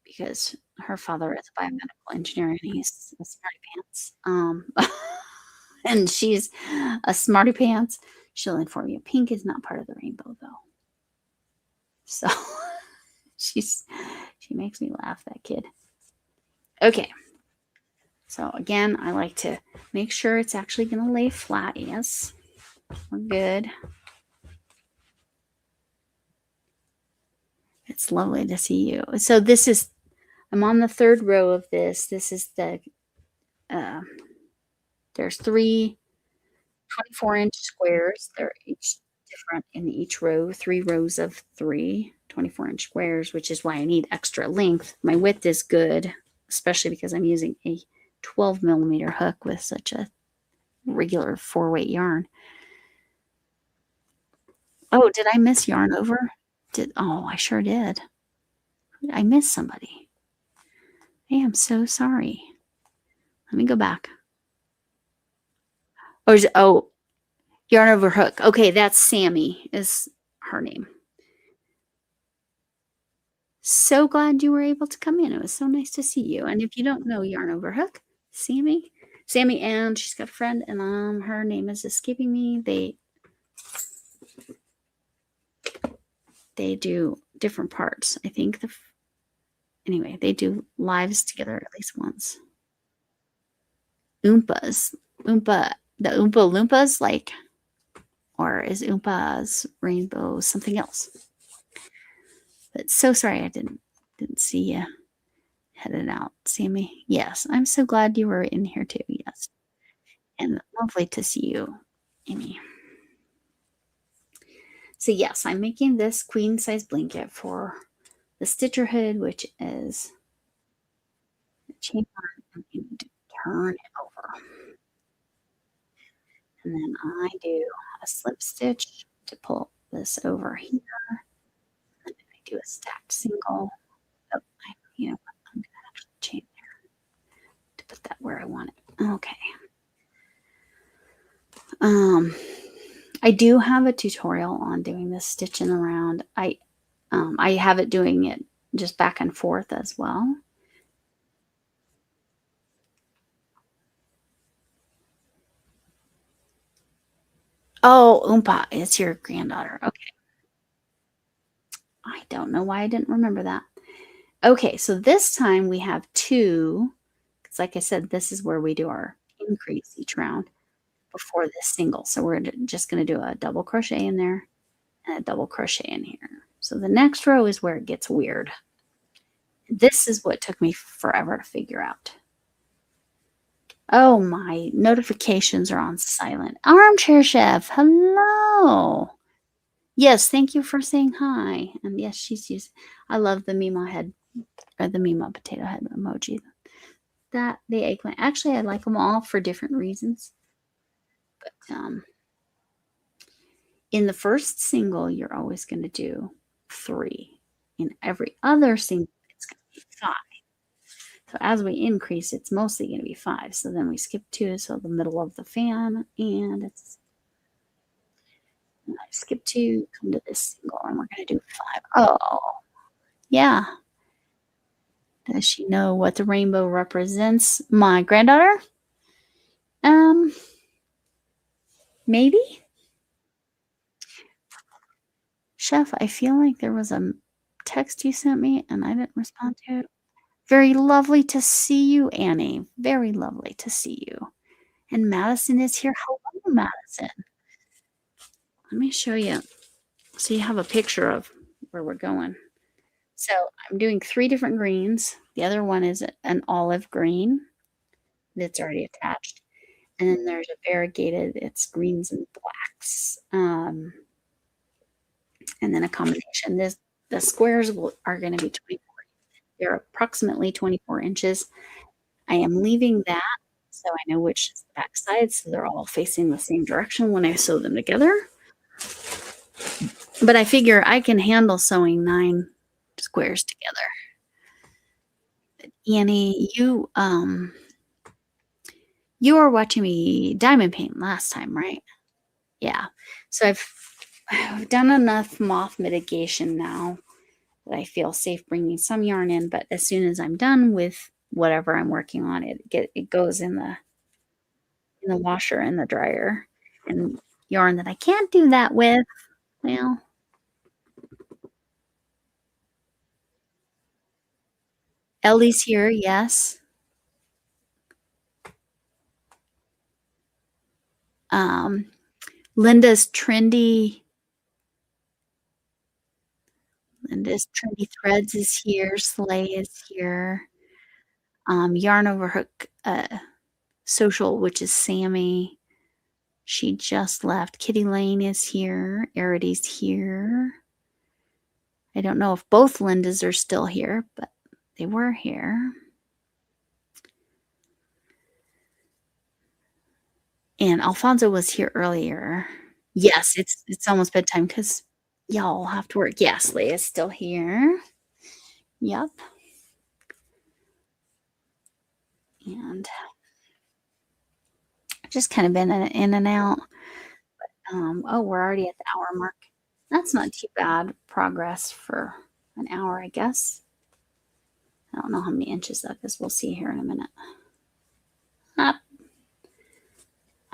Speaker 1: because her father is a biomedical engineer and he's a smarty pants. And she's a smarty pants. She'll inform you. Pink is not part of the rainbow though. So she's she makes me laugh, that kid. Okay. So again, I like to make sure it's actually going to lay flat. Yes, we're good. It's lovely to see you. So I'm on the third row of this. This is uh, there's three 24-inch squares. They're each different in each row, 3 rows of three 24-inch squares, which is why I need extra length. My width is good, especially because I'm using a 12 millimeter hook with such a regular 4-weight yarn. Oh, did I miss yarn over? Oh, I sure did. I missed somebody. Hey, I'm so sorry. Let me go back. Oh, yarn over hook. Okay, that's Sammy is her name. So glad you were able to come in. It was so nice to see you. And if you don't know yarn over hook, Sammy, and she's got a friend, and her name is escaping me. They do different parts. I think anyway, they do lives together at least once. Oompas. The Oompa Loompas, like, or is Oompa's rainbow something else? But so sorry I didn't see you headed out, Sammy. Yes, I'm so glad you were in here too. Yes, and lovely to see you, Amy. So yes, I'm making this queen size blanket for the Stitcherhood, which is a chain yarn, and you need to turn it over, and then I do a slip stitch to pull this over here, and then I do a stacked single. Oh, I'm gonna actually chain there to put that where I want it. Okay. I do have a tutorial on doing this stitching around. I have it doing it just back and forth as well. Oh, Oompa, it's your granddaughter. Okay. I don't know why I didn't remember that. Okay, so this time we have two, because like I said, this is where we do our increase each round before this single. So we're just going to do a double crochet in there and a double crochet in here. So the next row is where it gets weird. This is what took me forever to figure out. Oh, my notifications are on silent. Armchair Chef, hello. Yes, thank you for saying hi. And yes, she's used. I love the Mima head or the Mima potato head emoji. That the eggplant. Actually, I like them all for different reasons. But in the first single, you're always going to do 3. In every other single, it's going to be 5. So as we increase, it's mostly going to be 5. So then we skip 2, so the middle of the fan, and I skip 2, come to this single, and we're going to do 5. Oh, yeah. Does she know what the rainbow represents? My granddaughter? Maybe? Chef, I feel like there was a text you sent me and I didn't respond to it. Very lovely to see you, Annie. Very lovely to see you. And Madison is here. Hello, Madison. Let me show you. So you have a picture of where we're going. So I'm doing 3 different greens. The other one is an olive green that's already attached. And then there's a variegated, it's greens and blacks. And then a combination. The squares are going to be 24. They're approximately 24 inches. I am leaving that so I know which is the back side, so they're all facing the same direction when I sew them together. But I figure I can handle sewing 9 squares together. Annie, you were watching me diamond paint last time, right? Yeah. So I've done enough moth mitigation now that I feel safe bringing some yarn in, but as soon as I'm done with whatever I'm working on, it goes in the washer and the dryer. And yarn that I can't do that with, well, Ellie's here, yes. Linda's trendy threads is here. Slay is here. Yarn over hook social, which is Sammy. She just left. Kitty Lane is here. Aridy's here. I don't know if both Lindas are still here, but they were here. And Alfonso was here earlier. Yes, it's almost bedtime because y'all have to work. Yes, Leia's still here. Yep. And just kind of been in and out. But, oh, we're already at the hour mark. That's not too bad progress for an hour, I guess. I don't know how many inches that is. We'll see here in a minute.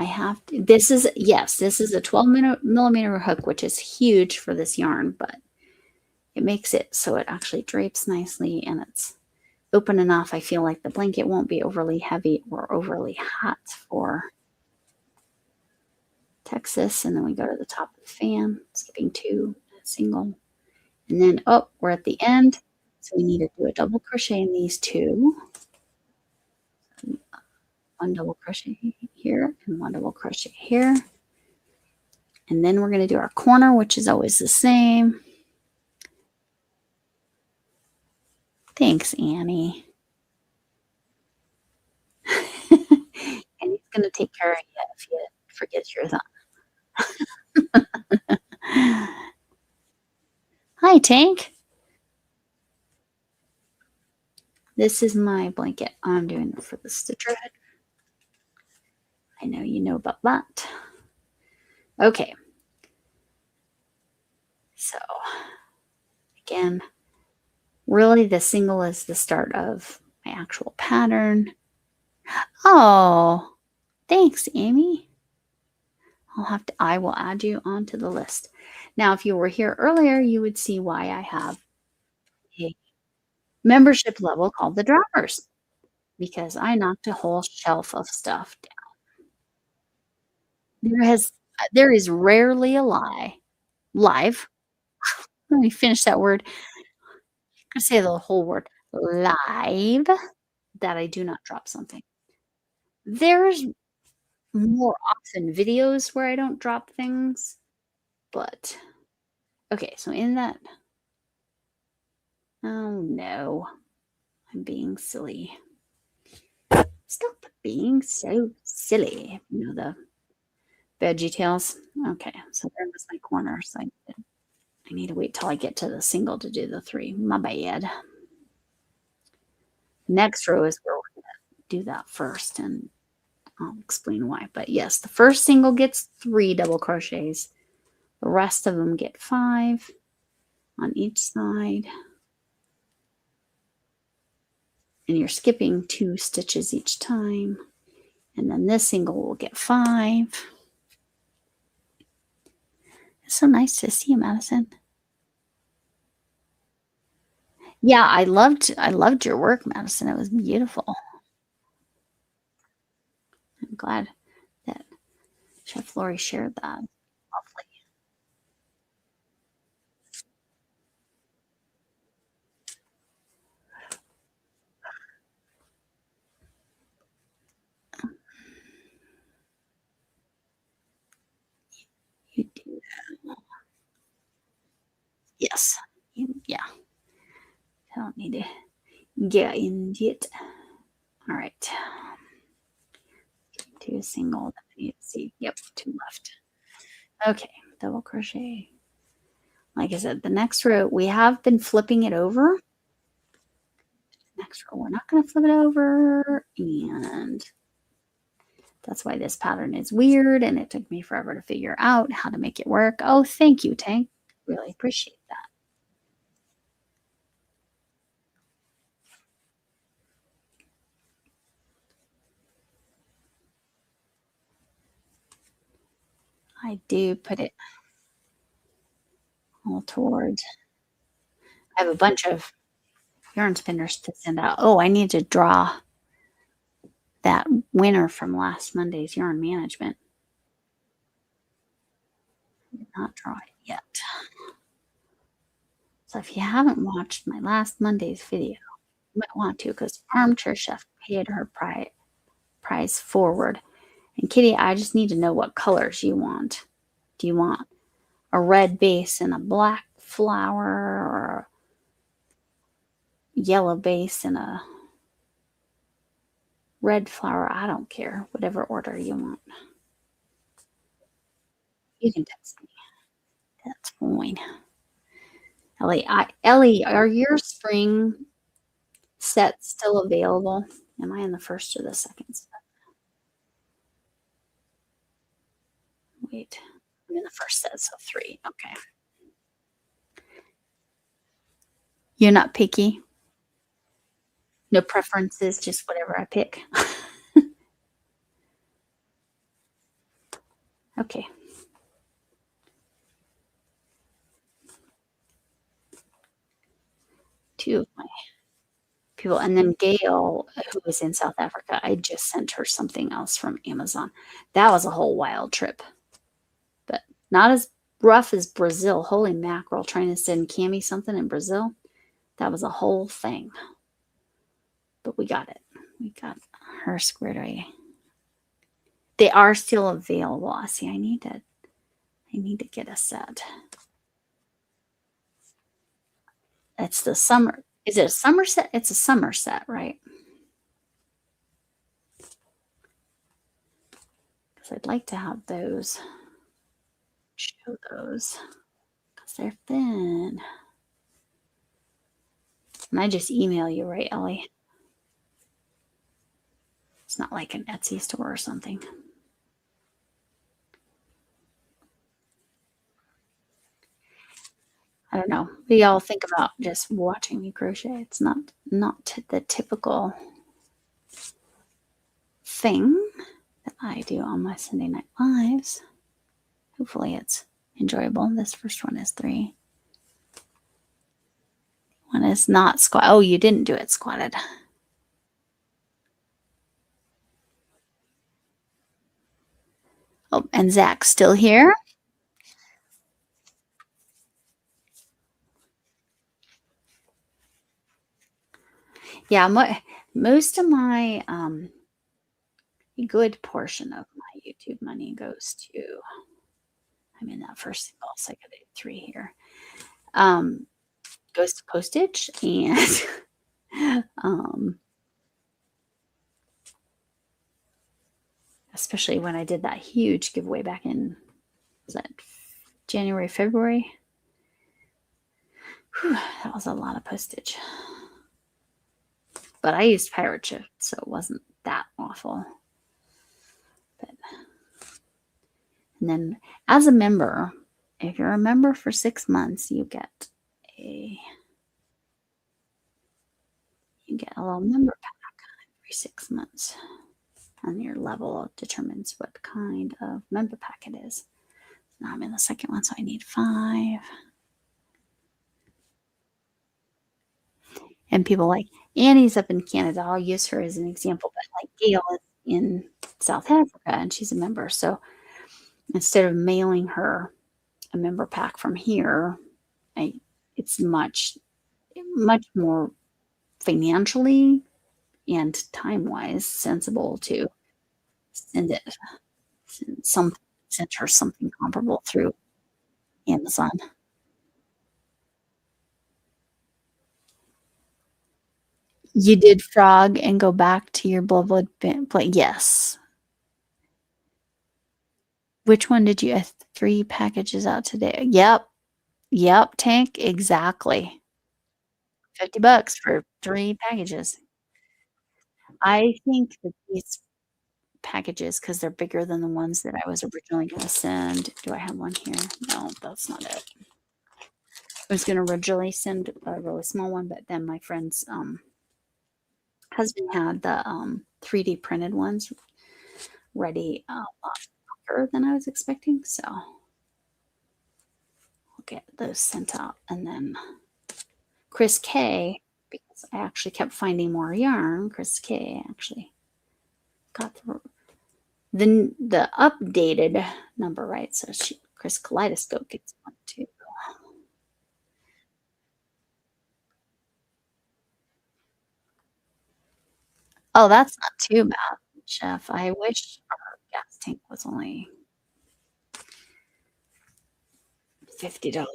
Speaker 1: I have to, this is a 12 millimeter hook, which is huge for this yarn, but it makes it so it actually drapes nicely and it's open enough. I feel like the blanket won't be overly heavy or overly hot for Texas. And then we go to the top of the fan, skipping 2, single. And then, oh, we're at the end. So we need to do a double crochet in these 2. 1 double crochet here and 1 double crochet here. And then we're going to do our corner, which is always the same. Thanks, Annie. And he's going to take care of you if you forget your thumb. Hi, Tank. This is my blanket. I'm doing it for the Stitcherhood. I know you know about that. Okay. So, again, really the single is the start of my actual pattern. Oh, thanks, Amy. I will add you onto the list. Now, if you were here earlier, you would see why I have a membership level called the Droppers, because I knocked a whole shelf of stuff down. There is rarely a live. Let me finish that word. I say the whole word live that I do not drop something. There's more often videos where I don't drop things, but okay, so in that, oh no, I'm being silly. Stop being so silly. You know the veggie tails. Okay, so there was my corner. So I need to wait till I get to the single to do the 3. My bad. Next row is where we're going to do that first, and I'll explain why. But yes, the first single gets 3 double crochets. The rest of them get 5 on each side. And you're skipping 2 stitches each time. And then this single will get 5. It's so nice to see you, Madison. Yeah, I loved your work, Madison. It was beautiful. I'm glad that Chef Lori shared that. Lovely. You do. Yes. Yeah. I don't need to get into it. All right. 2 single. Let's see. Yep, 2 left. Okay. Double crochet. Like I said, the next row, we have been flipping it over. Next row, we're not going to flip it over. And that's why this pattern is weird. And it took me forever to figure out how to make it work. Oh, thank you, Tank. Really appreciate that. I do put it all towards. I have a bunch of yarn spinners to send out. Oh, I need to draw that winner from last Monday's yarn management. I did not draw it yet. So if you haven't watched my last Monday's video, you might want to, because Armchair Chef paid her prize forward. And Kitty, I just need to know what colors you want. Do you want a red base and a black flower, or a yellow base and a red flower? I don't care. Whatever order you want. You can text me. That's fine. Ellie, are your spring sets still available? Am I in the first or the second set? Wait, I'm in the first set, so 3. Okay. You're not picky? No preferences, just whatever I pick? Okay. 2 of my people. And then Gail, who was in South Africa, I just sent her something else from Amazon. That was a whole wild trip, but not as rough as Brazil. Holy mackerel, trying to send Camille something in Brazil. That was a whole thing. But we got it. We got her squared away. They are still available. See, I need to get a set. It's the summer. Is it a summer set? It's a summer set, right? Because I'd like to have those. Show those. Because they're thin. And I just email you, right, Ellie? It's not like an Etsy store or something. I don't know. We all think about just watching me crochet. It's not the typical thing that I do on my Sunday night lives. Hopefully it's enjoyable. This first one is 3. One is not squat. Oh, you didn't do it squatted. Oh, and Zach's still here. Yeah, most of my good portion of my YouTube money goes to. I'm in that first single, so I got 3 here. Goes to postage and especially when I did that huge giveaway back in, was that January, February? Whew, that was a lot of postage. But I used pirate ship, so it wasn't that awful. But, and then as a member, if you're a member for 6 months, a you get a little member pack every 6 months. And your level determines what kind of member pack it is. Now I'm in the second one, so I need 5. And people like Annie's up in Canada. I'll use her as an example, but like Gail is in South Africa and she's a member. So instead of mailing her a member pack from here, it's much more financially and time-wise sensible to send it send send her something comparable through Amazon. You did frog and go back to your blah blah play. Yes. Which one did you? 3 packages out today. Yep. Yep. Tank. Exactly. $50 for 3 packages. I think that these packages, because they're bigger than the ones that I was originally going to send. Do I have one here? No, that's not it. I was going to originally send a really small one, but then my friend's husband had the 3D printed ones ready a lot quicker than I was expecting. So I'll get those sent out. And then Chris K, because I actually kept finding more yarn, Chris K actually got the updated number right. So Chris Kaleidoscope gets one too. Oh, that's not too bad, Chef. I wish our gas tank was only $50.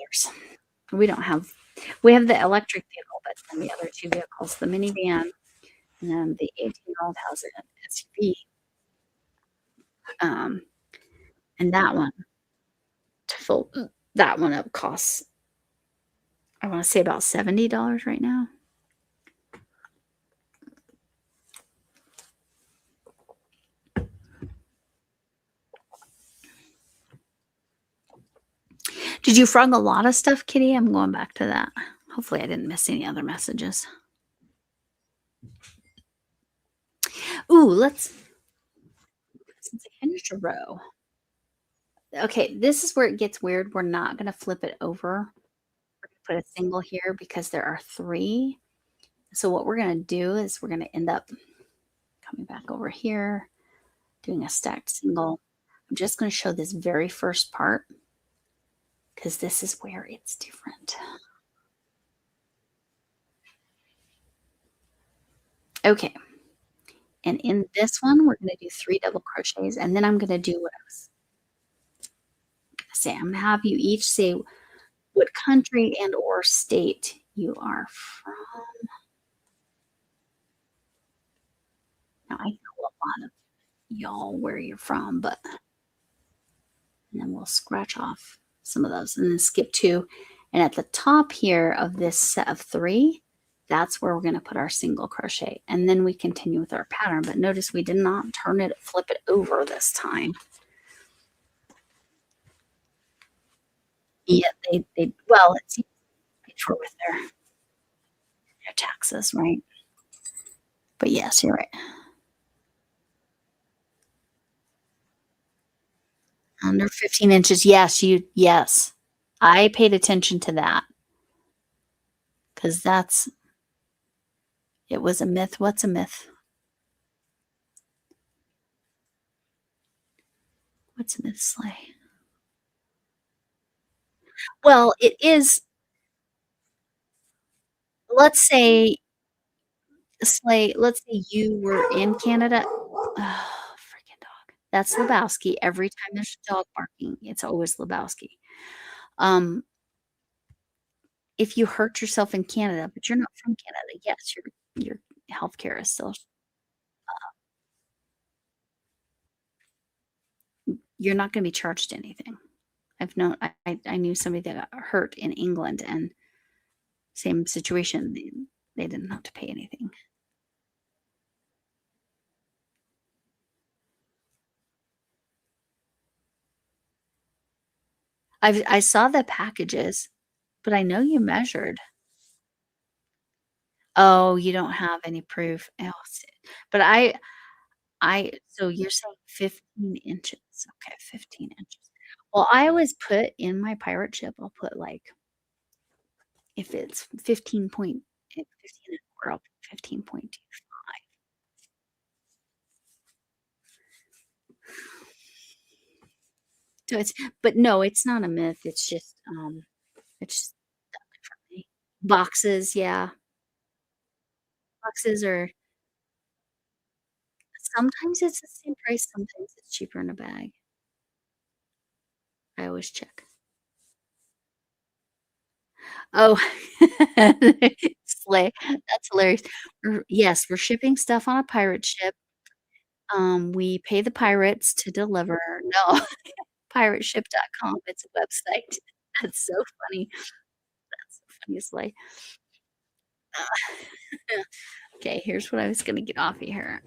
Speaker 1: We have the electric vehicle, but then the other 2 vehicles, the minivan and then the 18-year-old has an SUV. Um, and to fill that one up costs, I want to say about $70 right now. Did you frog a lot of stuff, Kitty? I'm going back to that. Hopefully I didn't miss any other messages. Ooh, since I finished a row. Okay, this is where it gets weird. We're not going to flip it over. We're going to put a single here because there are 3. So what we're going to do is we're going to end up coming back over here, doing a stacked single. I'm just going to show this very first part because this is where it's different. Okay. And in this one, we're going to do 3 double crochets, and then I'm going to do what I was going to say. I'm going to have you each say what country and or state you are from. Now, I know a lot of y'all where you're from, but and then we'll scratch off some of those and then skip 2. And at the top here of this set of 3, that's where we're going to put our single crochet. And then we continue with our pattern. But notice we did not flip it over this time. Yeah, well, it's paid for with their taxes, right? But yes, you're right. Under 15 inches. Yes. I paid attention to that because it was a myth. What's a myth? What's a myth, Slay? Well, it is, let's say, Slay, let's say you were in Canada. Oh, freaking dog. That's Lebowski. Every time there's a dog barking, it's always Lebowski. Um, if you hurt yourself in Canada, but you're not from Canada, yes, your healthcare is still, you're not going to be charged anything. I knew somebody that got hurt in England and same situation. They didn't have to pay anything. I saw the packages, but I know you measured. Oh, you don't have any proof. Else. But so you're saying 15 inches. Okay, 15 inches. Well, I always put in my pirate ship, I'll put like, if it's 15 point, 15 and a quarter, I'll put 15.25. So but no, it's not a myth. It's just done differently. Boxes, yeah. Boxes are sometimes it's the same price, sometimes it's cheaper in a bag. I always check. Oh, slay. That's hilarious. Yes, we're shipping stuff on a pirate ship. We pay the pirates to deliver. No, pirateship.com, it's a website. That's so funny. That's the funniest slay. Okay, here's what I was gonna get off of here.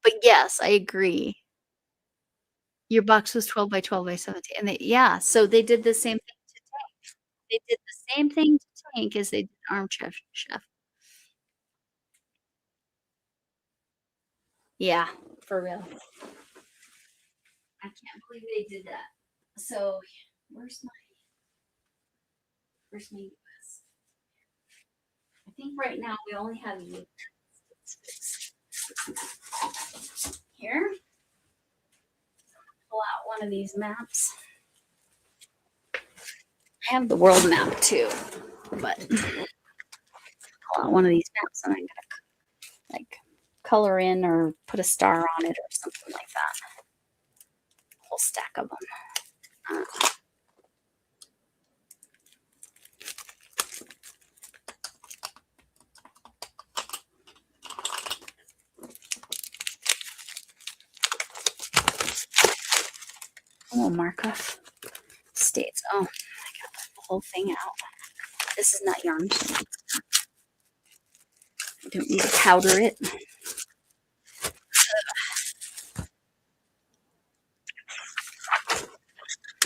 Speaker 1: But yes, I agree. Your box was 12 by 12 by 17, and yeah, so they did the same thing to Tank. They did the same thing to Tank as they did Chef. Yeah, for real. I can't believe they did that. So, where's my US? I think right now we only have you here. Pull out one of these maps. I have the world map too, but pull out one of these maps and I'm gonna like color in or put a star on it or something like that. A whole stack of them. We'll mark off states. Oh, I got the whole thing out. This is not yarn, so I don't need to powder it.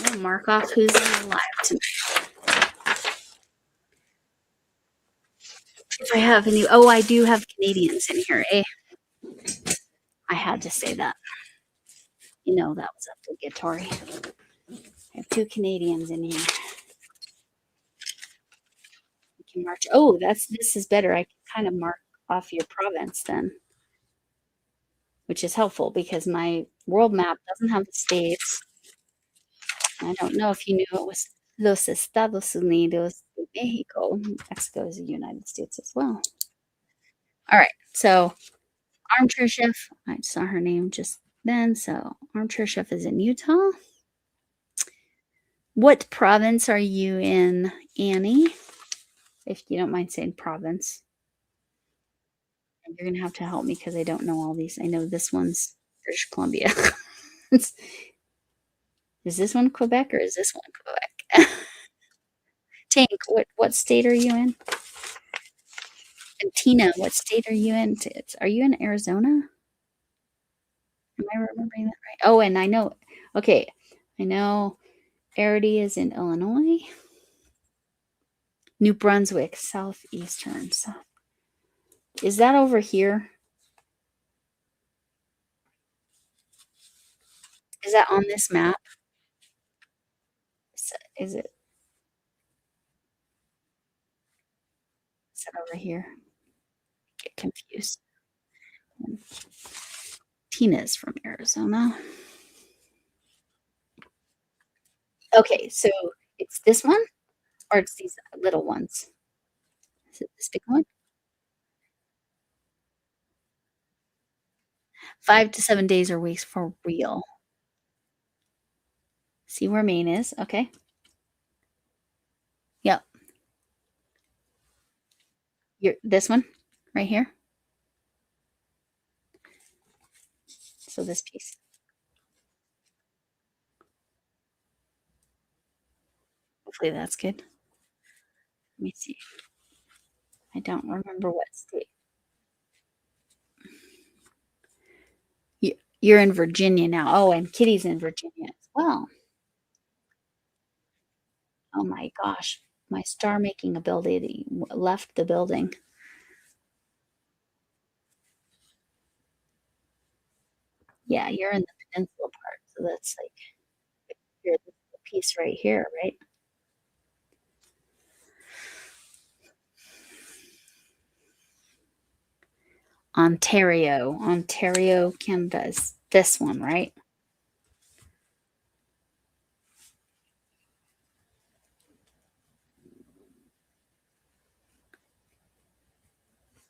Speaker 1: We'll mark off who's alive tonight. If I have any, oh, I do have Canadians in here, eh? I had to say that. You know, that was obligatory. I have 2 Canadians in here. We can march. Oh, this is better. I can kind of mark off your province then, which is helpful because my world map doesn't have the states. I don't know if you knew it was Los Estados Unidos de Mexico. Mexico is the United States as well. All right, so Armchair Chef, I saw her name just then. So Armchair Chef is in Utah. What province are you in, Annie? If you don't mind saying province. You're going to have to help me because I don't know all these. I know this one's British Columbia. Is this one Quebec or is this one Quebec? Tank, what state are you in? And Tina, what state are you in? Are you in Arizona? Am I remembering that right? Oh, and I know, okay, I know Arity is in Illinois. New Brunswick, southeastern. Is that over here? Is that on this map? Is it over here? Get confused. Tina's from Arizona. Okay, so it's this one or it's these little ones? Is it this big one? 5 to 7 days or weeks for real. See where Maine is. Okay. Yep. This one right here. So this piece. Hopefully that's good. Let me see. I don't remember what state. You're in Virginia now. Oh, and Kitty's in Virginia as well. Oh my gosh. My star-making ability left the building. Yeah, you're in the peninsula part, so that's like here, this is the piece right here, right? Ontario. Ontario, Canada is this one, right?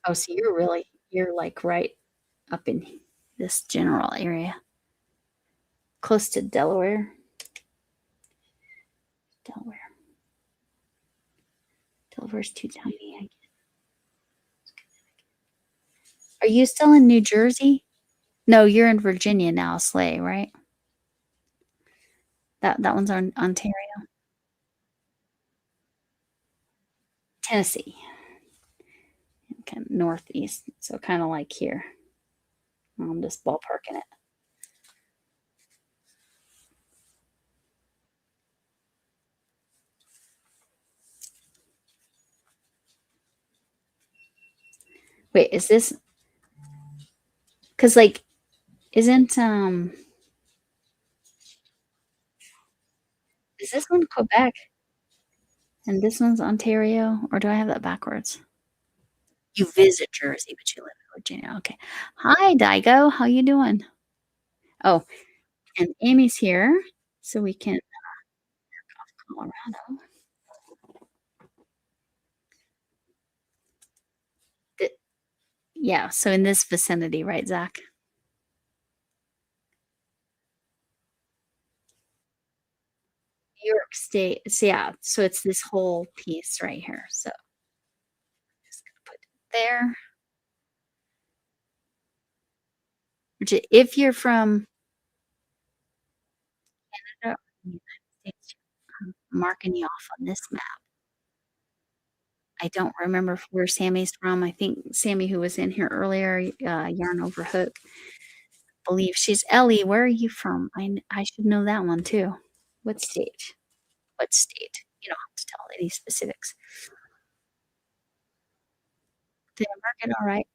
Speaker 1: Oh, so you're like right up in this general area, close to Delaware. Delaware. Delaware's too tiny. Are you still in New Jersey? No, you're in Virginia now, Slay, right? That one's on Ontario. Tennessee. Okay, northeast. So kind of like here. I'm just ballparking it. Wait, is this because like isn't is this one Quebec and this one's Ontario? Or do I have that backwards? You visit Jersey, but you live in Virginia. Okay. Hi, Daigo. How you doing? Oh, and Amy's here, so we can Colorado. Th- yeah, so in this vicinity, right, Zach? New York State. So yeah, so it's this whole piece right here. So just gonna put it there. Which if you're from Canada or the United States, I'm marking you off on this map. I don't remember where Sammy's from. I think Sammy, who was in here earlier, Yarn Over Hook, believe she's Ellie. Where are you from? I should know that one too. What state? What state? You don't have to tell any specifics. Did I mark it all right?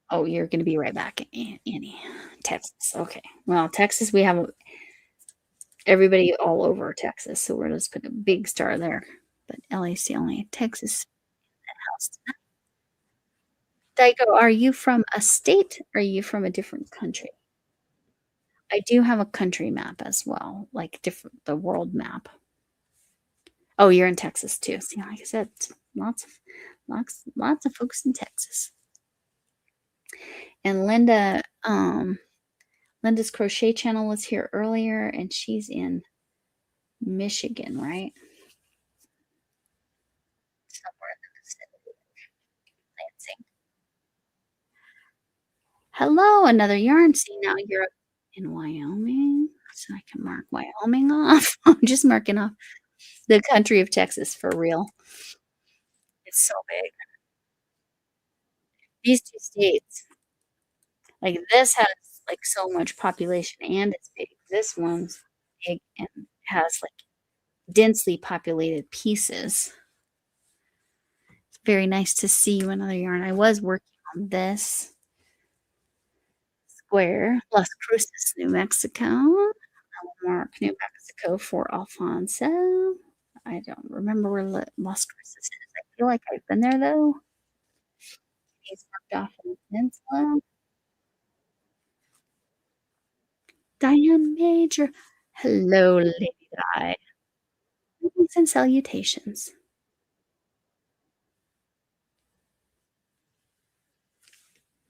Speaker 1: Oh, you're going to be right back, Annie. Texas. Okay. Well, Texas, we have everybody all over Texas, so we're just put a big star there. But Ellie's the only Texas house. Daigo, are you from a state? Or are you from a different country? I do have a country map as well, like different the world map. Oh, you're in Texas too. See, like I said, lots of folks in Texas. And Linda's crochet channel was here earlier, and she's in Michigan, right? Somewhere in the vicinity of Lansing. Hello, another yarn. See, now you're up in Wyoming, so I can mark Wyoming off. I'm just marking off the country of Texas for real. It's so big. These two states, like this has like so much population and it's big. This one's big and has like densely populated pieces. It's very nice to see you another yarn. I was working on this square, Las Cruces, New Mexico. Mark, New Mexico for Alfonso. I don't remember where Las Cruces is. I feel like I've been there though. He's marked off in the peninsula. Diane Major. Hello, Lady Di. Greetings and salutations.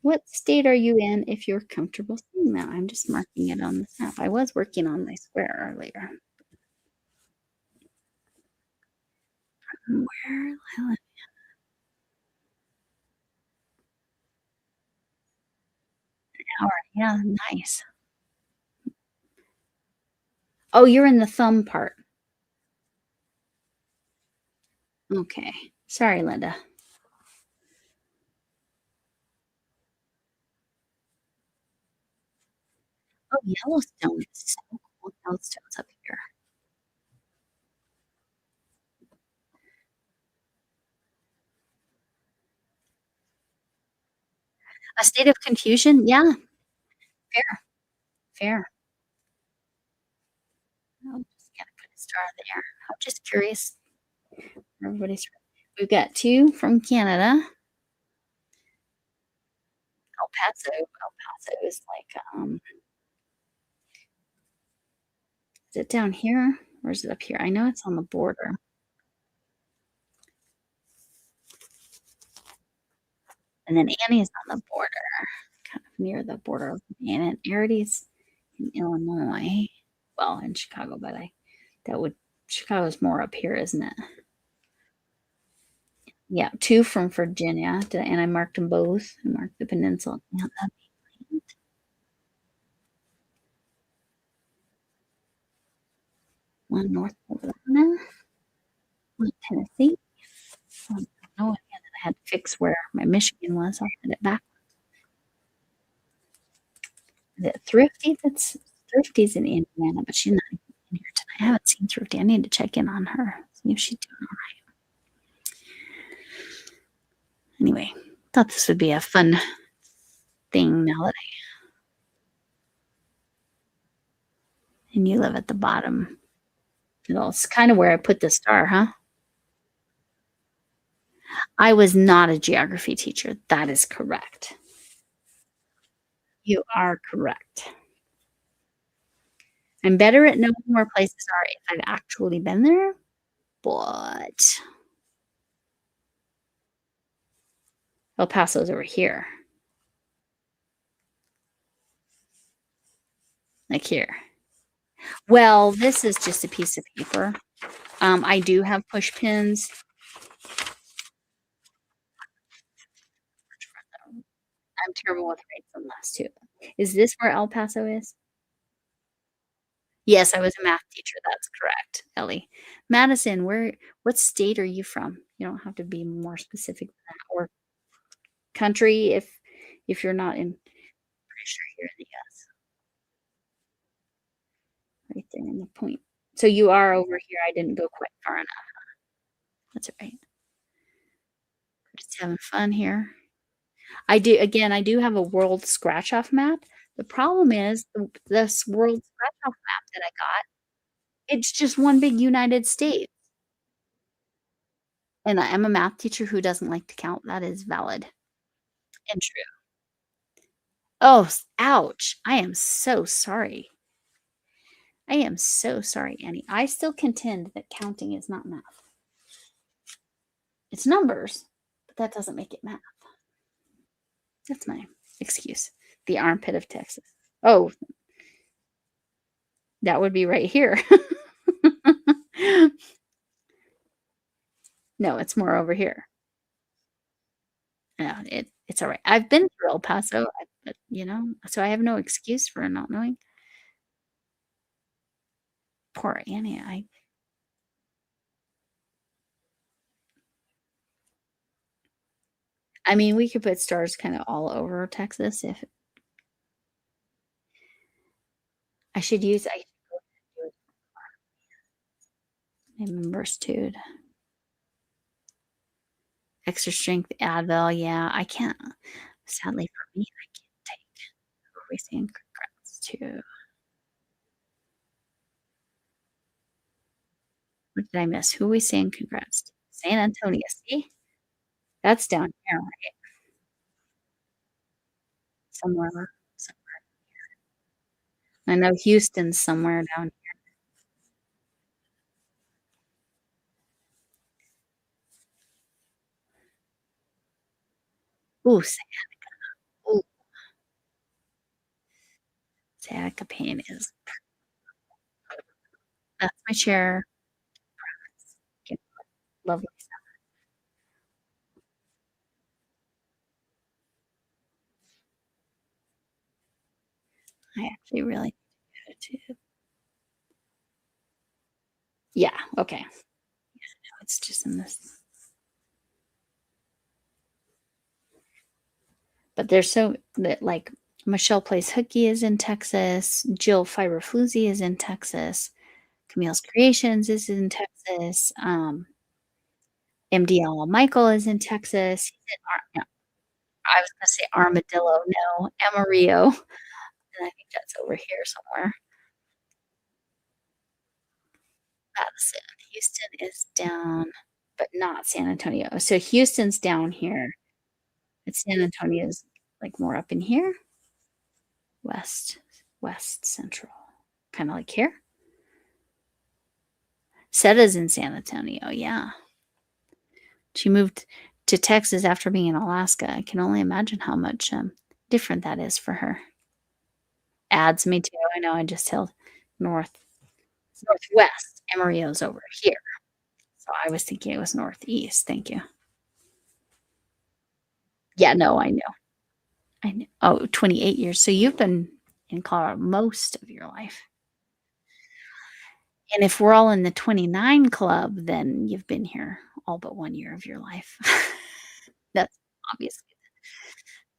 Speaker 1: What state are you in if you're comfortable seeing that? I'm just marking it on this map. I was working on my square earlier. Where? Hour. Yeah, nice. Oh, you're in the thumb part. Okay. Sorry, Linda. Yellowstone is so cool. Yellowstone's up here. A state of confusion? Yeah, fair, fair. I'm just gonna put a star there. I'm just curious. Everybody's we've got 2 from Canada. El Paso is like, is it down here or is it up here? I know it's on the border. And then Annie's on the border, kind of near the border of Maine, and Aridy's in Illinois. Well, in Chicago, but that would Chicago's more up here, isn't it? Yeah, 2 from Virginia. And I marked them both. I marked the peninsula. Yeah, that'd be great. 1 North Carolina, 1 Tennessee. I don't know again that I had to fix where my Michigan was. I'll send it back. Is it Thrifty? That's Thrifty's in Indiana, but she's not in here tonight. I haven't seen Thrifty. I need to check in on her. See if she's doing all right. Anyway, thought this would be a fun thing now that and you live at the bottom. It's kind of where I put the star, huh? I was not a geography teacher. That is correct. You are correct. I'm better at knowing where places are if I've actually been there, but El Paso's over here. Like here. Well, this is just a piece of paper. I do have push pins. I'm terrible with rates on this too. Is this where El Paso is? Yes, I was a math teacher. That's correct, Ellie. Madison, what state are you from? You don't have to be more specific than that. Or country if you're not in pretty sure you're in the US. Right there in the point. So you are over here. I didn't go quite far enough. That's all right. Just having fun here. I do have a world scratch off map. The problem is this world scratch off map that I got, it's just one big United States. And I am a math teacher who doesn't like to count. That is valid and true. Oh, ouch. I am so sorry. I am so sorry, Annie. I still contend that counting is not math. It's numbers, but that doesn't make it math. That's my excuse. The armpit of Texas. Oh, that would be right here. No, it's more over here. Yeah, it's all right. I've been through El Paso, but so I have no excuse for not knowing. Poor Annie. I mean, we could put stars kind of all over Texas if I should use I members too. Extra strength Advil. Yeah, I can't. Sadly for me, I can't take racing congrats too. What did I miss? Who are we saying congrats to? San Antonio. See? That's down here, right? Somewhere. I know Houston's somewhere down here. Ooh, ooh, sciatica pain is that's my chair. Lovely. I actually really do too. Yeah, okay. It's just in this. But they're so that like Michelle Plays Hooky is in Texas. Jill Fiberfloozy is in Texas. Camille's Creations is in Texas. MDL Michael is in Texas. He's in no, I was gonna say Armadillo, no, Amarillo, and I think that's over here somewhere. Madison. Houston is down, but not San Antonio. So Houston's down here, and San Antonio's, like, more up in here. West Central. Kinda like here. Setta's in San Antonio, yeah. She moved to Texas after being in Alaska. I can only imagine how much, different that is for her. Adds me to I know I just held northwest. Amarillo's over here. So I was thinking it was northeast. Thank you. Yeah, no, I know. I know. Oh, 28 years. So you've been in Colorado most of your life. And if we're all in the 29 club, then you've been here all but 1 year of your life. That's obviously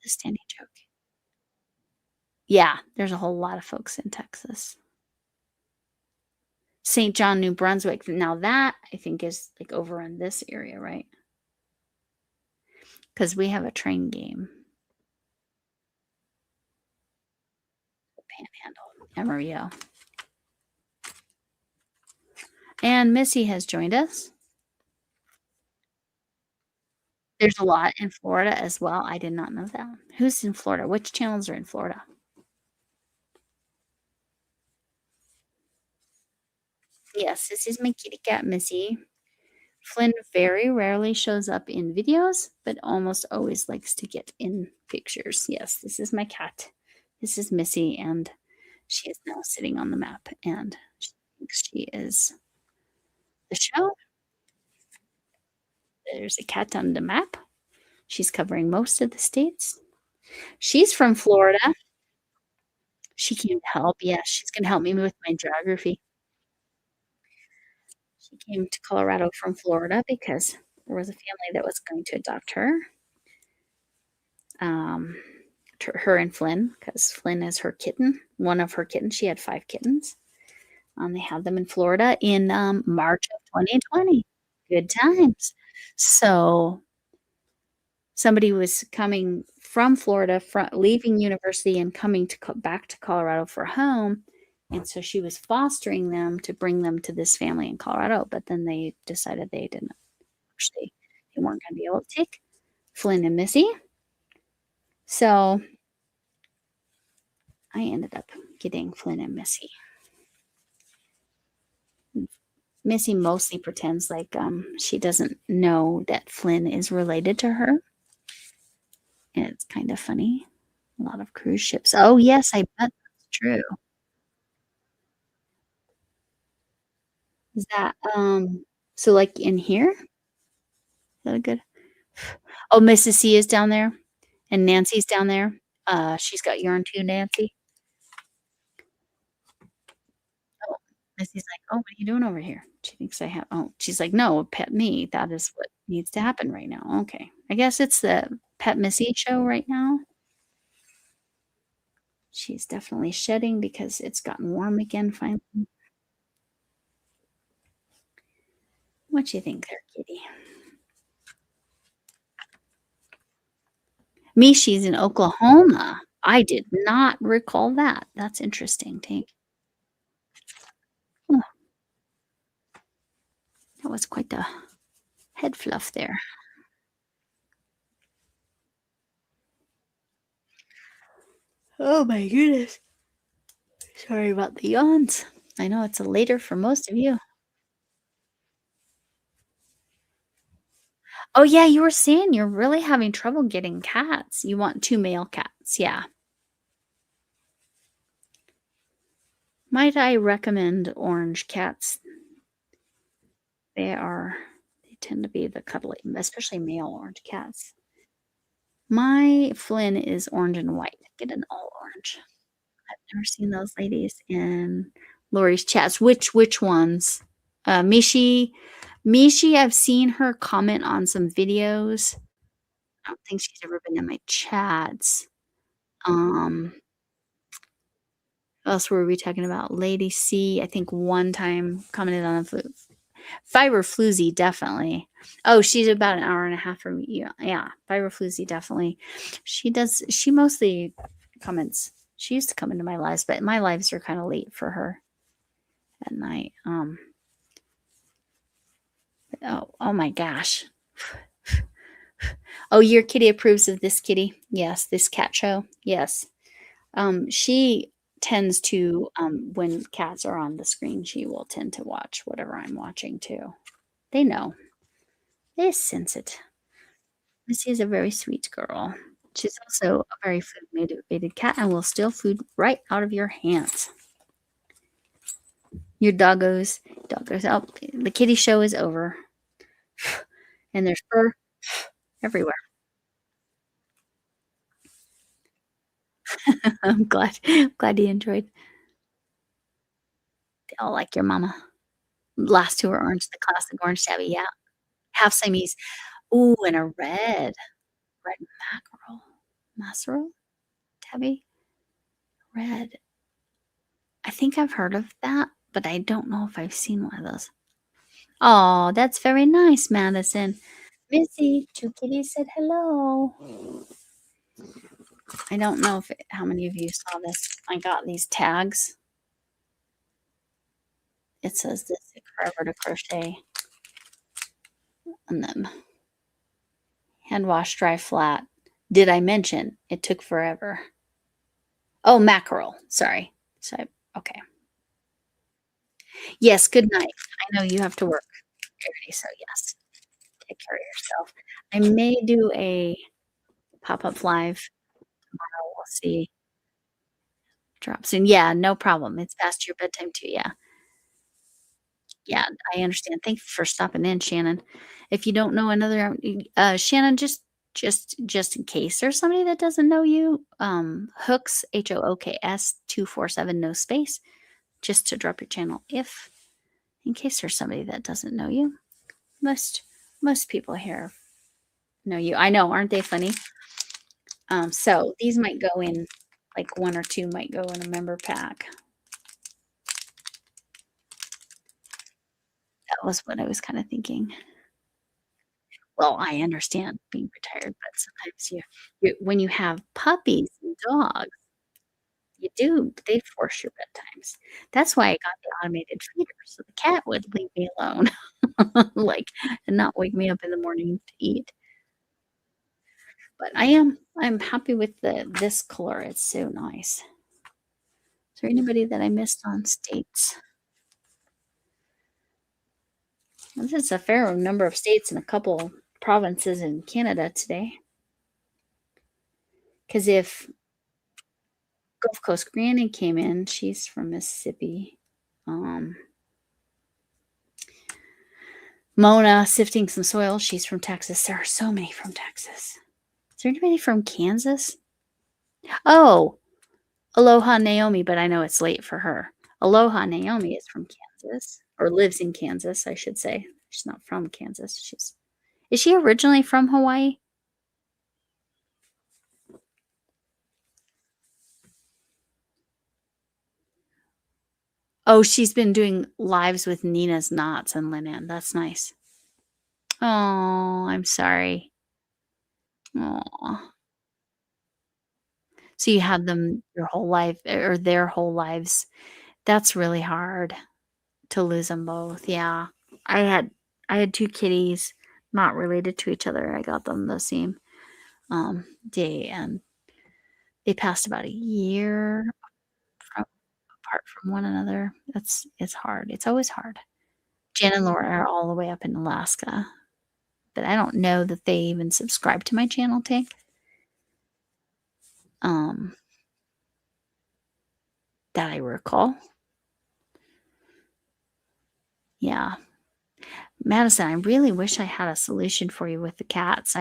Speaker 1: the standing joke. Yeah, there's a whole lot of folks in Texas. St. John, New Brunswick. Now that I think is like over in this area, right? Because we have a train game. Panhandle, Amarillo. And Missy has joined us. There's a lot in Florida as well. I did not know that. Who's in Florida? Which channels are in Florida? Yes, this is my kitty cat, Missy. Flynn very rarely shows up in videos, but almost always likes to get in pictures. Yes, this is my cat. This is Missy, and she is now sitting on the map, and she thinks she is the show. There's a cat on the map. She's covering most of the states. She's from Florida. She came to help. Yeah, she's going to help me with my geography. She came to Colorado from Florida because there was a family that was going to adopt her. Her and Flynn, because Flynn is her kitten, one of her kittens. She had 5 kittens. They had them in Florida in March of 2020. Good times. So somebody was coming from Florida, leaving university and coming back to Colorado for home. And so she was fostering them to bring them to this family in Colorado. But then they decided they didn't actually, they weren't going to be able to take Flynn and Missy. So I ended up getting Flynn and Missy. Missy mostly pretends like she doesn't know that Flynn is related to her. And it's kind of funny. A lot of cruise ships. Oh, yes, I bet that's true. Is that, so like in here? Is that a good? Oh, Mrs. C is down there and Nancy's down there. She's got yarn too, Nancy. Oh, Missy's like, oh, what are you doing over here? She thinks I have, oh, she's like, no, pet me. That is what needs to happen right now. Okay. I guess it's the Pet Missy show right now. She's definitely shedding because it's gotten warm again finally. What you think there, kitty? Mishi's in Oklahoma. I did not recall that. That's interesting, Tank. Oh, that was quite the head fluff there. Oh my goodness. Sorry about the yawns. I know it's a later for most of you. Oh yeah, you were saying you're really having trouble getting cats. You want 2 male cats, yeah. Might I recommend orange cats? They tend to be the cuddly, especially male orange cats. My Flynn is orange and white. Get an all orange. I've never seen those ladies in Lori's chats. Which ones? Mishi, I've seen her comment on some videos. I don't think she's ever been in my chats. Um, what else were we talking about? Lady C, I think one time commented on the Fiber Floozy, definitely. Oh, she's about an hour and a half from you. Yeah, Fiber Floozy, definitely. She mostly comments. She used to come into my lives, but my lives are kind of late for her at night. Oh my gosh. Oh, your kitty approves of this kitty. Yes, this cat show. Yes. She tends to, when cats are on the screen, she will tend to watch whatever I'm watching too. They know. They sense it. Missy is a very sweet girl. She's also a very food motivated cat and will steal food right out of your hands. Your doggos. Oh, the kitty show is over. And there's fur everywhere. I'm glad you enjoyed. They all like your mama. Last two are orange, the classic orange tabby, yeah. Half Siamese. Ooh, and a red mackerel. Mackerel? Tabby? Red. I think I've heard of that, but I don't know if I've seen one of those. Oh, that's very nice, Madison. Missy, 2 kitties said hello. I don't know if how many of you saw this. I got these tags. It says this took forever to crochet. And then hand wash, dry flat. Did I mention it took forever? Oh, mackerel. Sorry. Okay. Yes, good night. I know you have to work, Charity, so yes, take care of yourself. I may do a pop-up live tomorrow. We'll see. Drop soon. Yeah, no problem. It's past your bedtime too. Yeah. Yeah, I understand. Thank you for stopping in, Shannon. If you don't know another, Shannon, just in case there's somebody that doesn't know you, Hooks, HOOKS 247, no space, just to drop your channel. If in case there's somebody that doesn't know you, most most people here know you. I know, aren't they funny? So these might go in, like one or two might go in a member pack. That was what I was kind of thinking. Well, I understand being retired, but sometimes you when you have puppies and dogs, you do they force your bedtimes. That's why I got the automated feeder, so the cat would leave me alone, like, and not wake me up in the morning to eat. But I'm happy with this color, it's so nice. Is there anybody that I missed on states? This is a fair number of states and a couple provinces in Canada today. Because if Gulf Coast Granny came in, she's from Mississippi. Um, Mona sifting some soil, she's from Texas. There are so many from Texas. Is there anybody from Kansas? Oh, Aloha Naomi, but I know it's late for her. Aloha Naomi is from Kansas, or lives in Kansas, I should say. She's not from Kansas. Is she originally from Hawaii? Oh, she's been doing lives with Nina's Knots and Lynn. That's nice. Oh, I'm sorry. Oh, so you had them your whole life or their whole lives. That's really hard to lose them both. Yeah. I had I had 2 kitties not related to each other. I got them the same day and they passed about a year from, apart from one another. It's hard. It's always hard. Jen and Laura are all the way up in Alaska, but I don't know that they even subscribe to my channel, Tank. Um, that I recall. Yeah. Madison, I really wish I had a solution for you with the cats.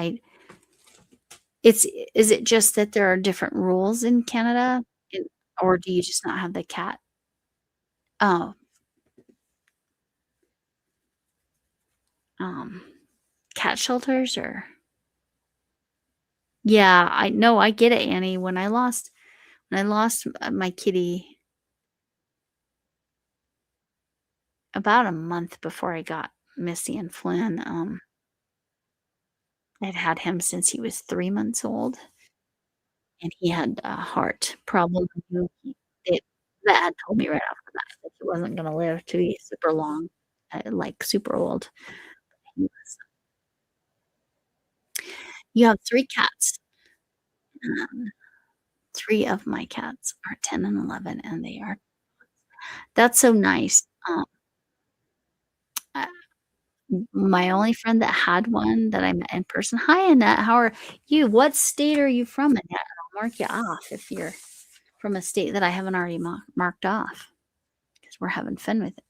Speaker 1: Is it just that there are different rules in Canada, in, or do you just not have the cat? Oh, um, cat shelters or Yeah, I know, I get it, Annie. When I lost, my kitty about a month before I got Missy and Flynn, I'd had him since he was 3 months old, and he had a heart problem. It the vet had told me right off the bat that he wasn't gonna live to be super long, like, super old. He was You have 3 cats. Um, 3 of my cats are 10 and 11, and they are that's so nice. Uh, my only friend that had one that I met in person Hi, Annette, how are you? What state are you from, Annette? And I'll mark you off if you're from a state that I haven't already marked off, because 'cause we're having fun with it.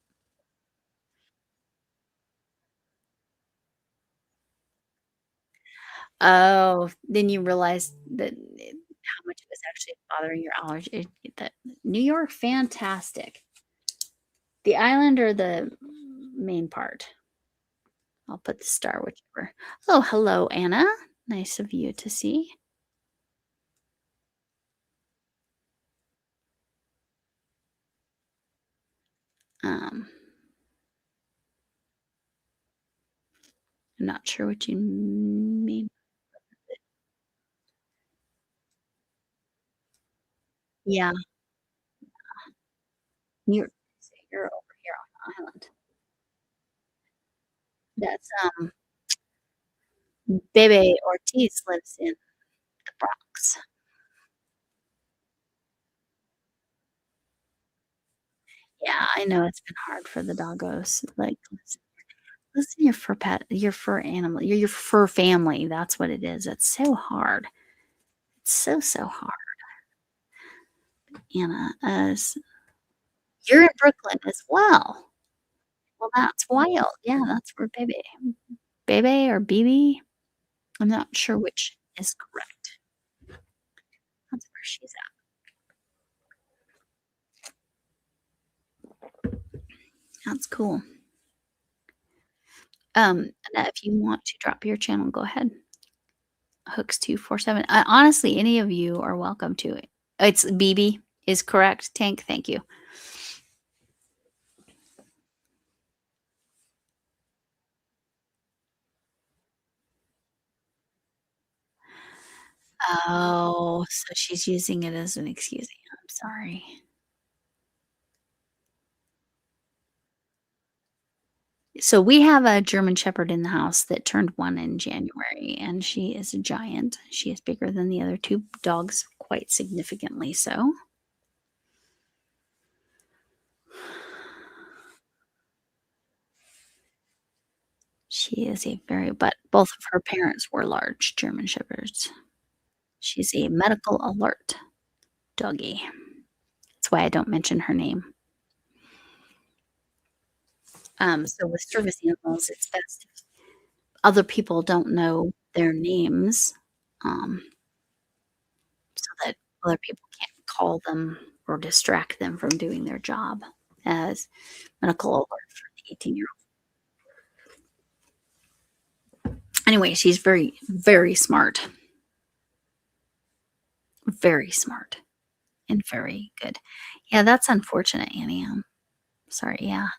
Speaker 1: Oh, then you realized that how much it was actually bothering your allergy that New York, fantastic. The island or the main part? I'll put the star, whichever. Oh, hello, Anna. Nice of you to see. Um, I'm not sure what you mean. Yeah, you're you're over here on the island. That's, Bebe Ortiz lives in the Bronx. Yeah, I know it's been hard for the doggos, like, listen to your fur animal, your fur family, that's what it is, it's so hard. It's so, so hard, Anna, as you're in Brooklyn as well. Well, that's wild. Yeah, that's where Bebe or BB, I'm not sure which is correct. That's where she's at. That's cool. Annette, if you want to drop your channel, go ahead. Hooks 247. Honestly, any of you are welcome to it. It's BB is correct. Tank, thank you. Oh, so she's using it as an excuse. I'm sorry. So we have a German Shepherd in the house that turned 1 in January, and she is a giant. She is bigger than the other 2 dogs, quite significantly so. She is a very but both of her parents were large German Shepherds. She's a medical alert doggy. That's why I don't mention her name. So with service animals, it's best if other people don't know their names, um, so that other people can't call them or distract them from doing their job as medical alert for the 18-year-old. Anyway, she's very, very smart. Very smart and very good. Yeah, that's unfortunate, Annie. Sorry, yeah.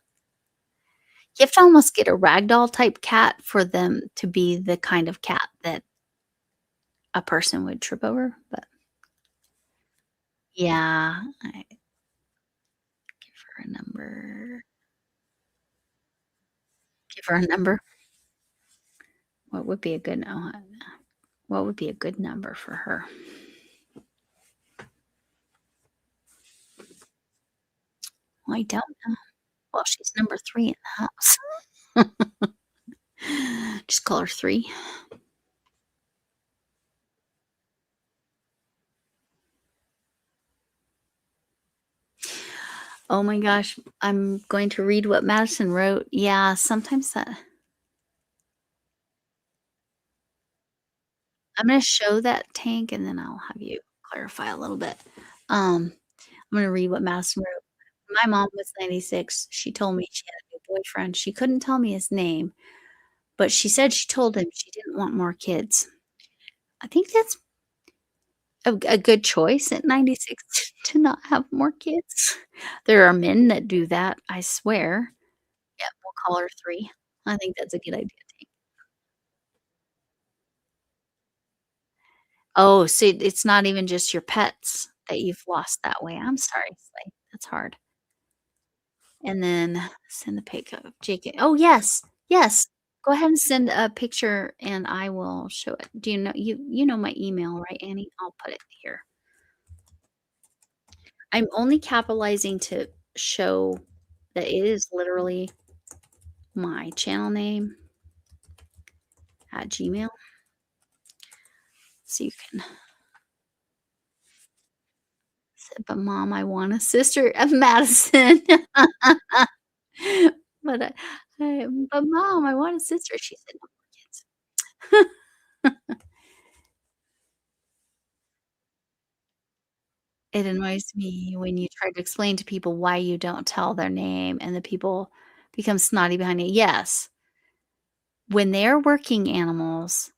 Speaker 1: You have to almost get a ragdoll type cat for them to be the kind of cat that a person would trip over, but yeah, I give her a number. Give her a number. What would be a good what would be a good number for her? Well, I don't know. Well, she's number 3 in the house. Just call her 3. Oh my gosh, I'm going to read what Madison wrote. Yeah, sometimes that I'm gonna show that Tank, and then I'll have you clarify a little bit. I'm gonna read what Madison wrote. My mom was 96. She told me she had a new boyfriend. She couldn't tell me his name, but she said she told him she didn't want more kids. I think that's A good choice at 96 to not have more kids. There are men that do that, I swear. Yep, we'll call her 3. I think that's a good idea. Oh, so it's not even just your pets that you've lost that way. I'm sorry, Slay. That's hard. And then send the pic of JK. Oh, yes, yes. Go ahead and send a picture, and I will show it. Do you know my email, right, Annie? I'll put it here. I'm only capitalizing to show that it is literally my channel name at Gmail, so you can say, "But mom, I want a sister of Madison." But "But mom, I want a sister." She said, "No more kids." It annoys me when you try to explain to people why you don't tell their name and the people become snotty behind it. Yes, when they're working animals,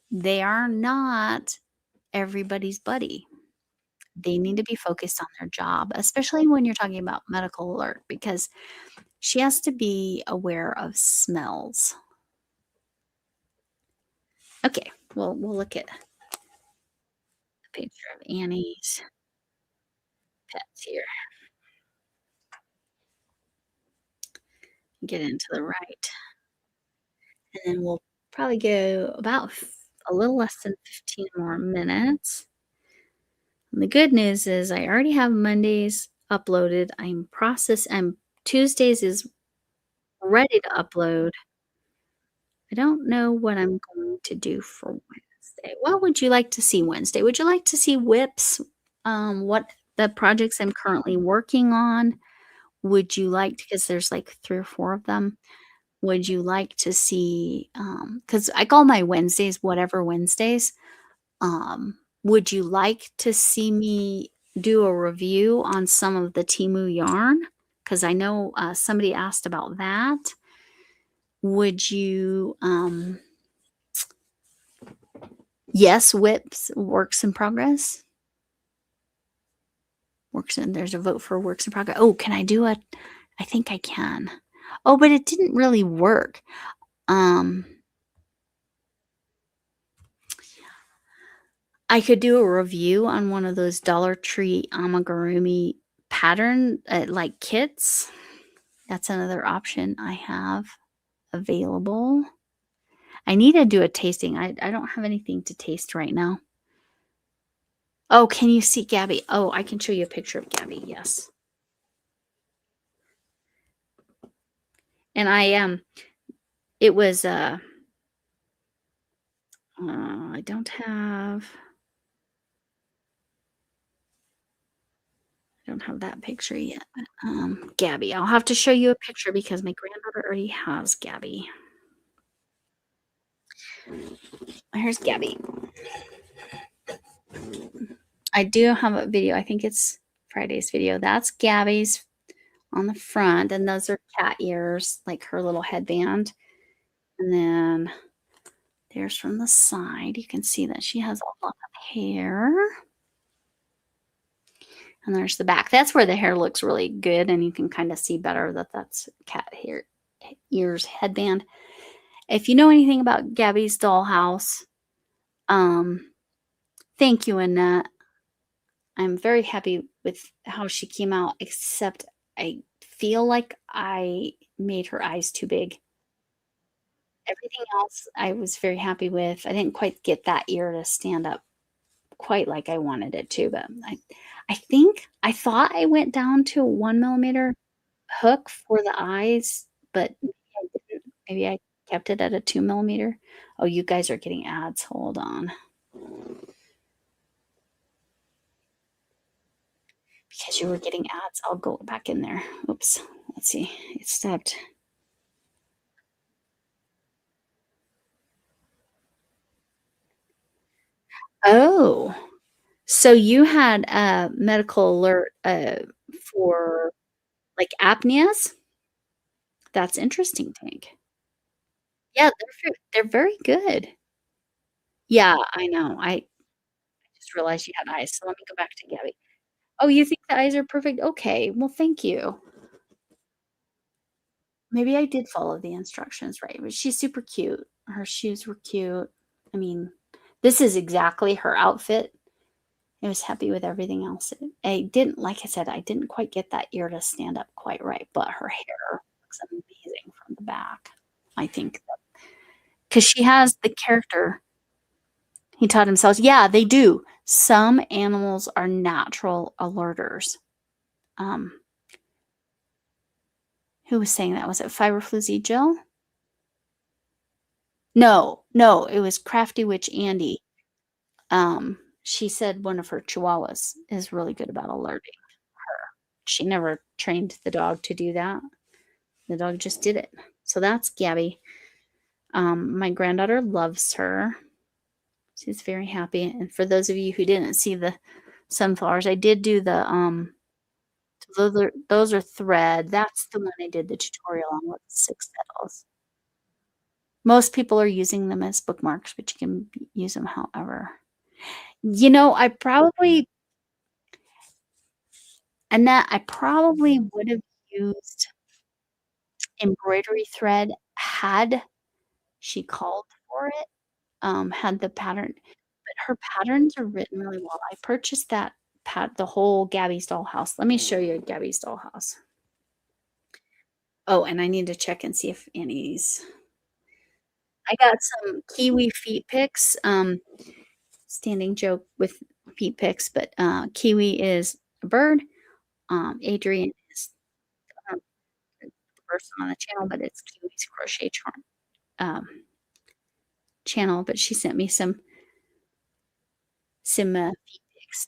Speaker 1: they are not everybody's buddy. They need to be focused on their job, especially when you're talking about medical alert, because she has to be aware of smells. Okay, well, we'll look at a picture of Annie's pets here. Get into the right, and then we'll probably go about a little less than 15 more minutes. And the good news is I already have Mondays uploaded. I'm Tuesdays is ready to upload. I don't know what I'm going to do for Wednesday. What would you like to see Wednesday? Would you like to see whips? What the projects I'm currently working on? Would you like, because there's like 3 or 4 of them. Would you like to see, because I call my Wednesdays whatever Wednesdays. Would you like to see me do a review on some of the Temu yarn? Because I know, somebody asked about that. Would you, yes, whips, works in progress? There's a vote for works in progress. Oh, can I do a I think I can. Oh, but it didn't really work. Um, I could do a review on one of those Dollar Tree amigurumi pattern, like, kits. That's another option I have available. I need to do a tasting. I don't have anything to taste right now. Oh, can you see Gabby? Oh, I can show you a picture of Gabby, yes. And it was, I don't have that picture yet, but, Gabby. I'll have to show you a picture because my granddaughter already has Gabby. Here's Gabby. I do have a video. I think it's Friday's video. That's Gabby's on the front, and those are cat ears, like her little headband. And then there's from the side. You can see that she has a lot of hair. And there's the back. That's where the hair looks really good, and you can kind of see better that that's cat hair ears headband. If you know anything about Gabby's dollhouse, um, thank you, Annette. I'm very happy with how she came out, except I feel like I made her eyes too big. Everything else I was very happy with. I didn't quite get that ear to stand up quite like I wanted it to, but I thought I went down to a 1 millimeter hook for the eyes, but maybe I didn't. Maybe I kept it at a 2 millimeter. Oh, you guys are getting ads. Hold on. Because you were getting ads, I'll go back in there. Oops. Let's see. It stopped. Oh, so you had a medical alert, for, like, apneas? That's interesting, Tank. Yeah, they're very good. Yeah, I know. I just realized you had eyes, so let me go back to Gabby. Oh, you think the eyes are perfect? Okay, well, thank you. Maybe I did follow the instructions right, but she's super cute. Her shoes were cute. I mean, this is exactly her outfit. I was happy with everything else. I didn't, like I said, I didn't quite get that ear to stand up quite right, but her hair looks amazing from the back. I think because she has the character. He taught himself. Yeah, they do. Some animals are natural alerters. Um, who was saying that? Was it Fiberfluzy Jill? No, no, it was Crafty Witch Andy. She said one of her chihuahuas is really good about alerting her. She never trained the dog to do that. The dog just did it. So that's Gabby. My granddaughter loves her. She's very happy. And for those of you who didn't see the sunflowers, I did do the those are thread. That's the one I did the tutorial on with 6 petals. Most people are using them as bookmarks, but you can use them however. You know, I probably would have used embroidery thread had she called for it, had the pattern, but her patterns are written really well. I purchased that the whole Gabby's Dollhouse. Let me show you Gabby's Dollhouse. Oh, and I need to check and see if Annie's. I got some kiwi feet pics. Standing joke with feet pics, but kiwi is a bird. Adrian is um, the person on the channel, but it's Kiwi's crochet charm channel. But she sent me some feet pics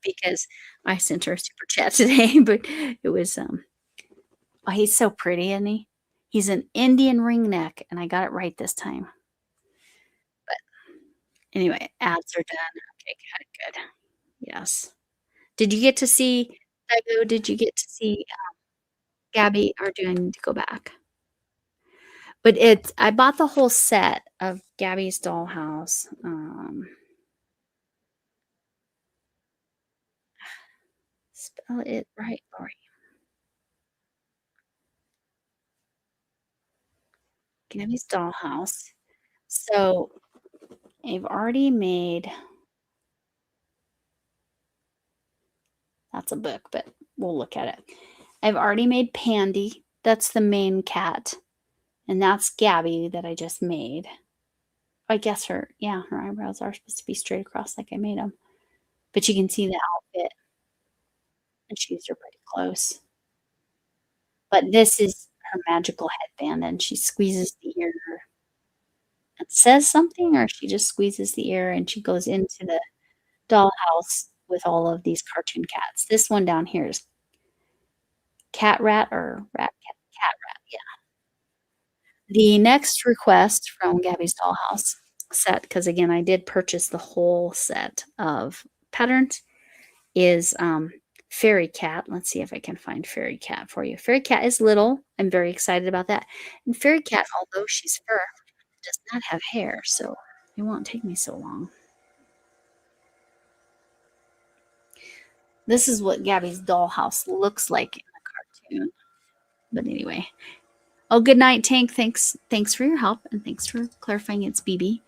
Speaker 1: because I sent her a super chat today. But it was oh, he's so pretty, isn't he? He's an Indian ring neck, and I got it right this time. But anyway, ads are done. Okay, good, good. Yes. Did you get to see Dago? Did you get to see Gabby, or do I need to go back? But I bought the whole set of Gabby's Dollhouse. Spell it right for you. Gabby's Dollhouse. So I've already made, that's a book, but we'll look at it. I've already made Pandy. That's the main cat. And that's Gabby that I just made. I guess her eyebrows are supposed to be straight across like I made them. But you can see the outfit. And shoes are pretty close. But this is her magical headband, and she squeezes the ear and says something, or she just squeezes the ear and she goes into the dollhouse with all of these cartoon cats. This one down here is cat rat or cat rat. Yeah. The next request from Gabby's Dollhouse set, because again, I did purchase the whole set of patterns, is Fairy Cat. Let's see if I can find Fairy Cat for you. Fairy Cat is little. I'm very excited about that. And Fairy Cat, although she's fur, does not have hair, so it won't take me so long. This is what Gabby's Dollhouse looks like in the cartoon. But anyway. Oh, good night, Tank. Thanks for your help, and thanks for clarifying it's BB.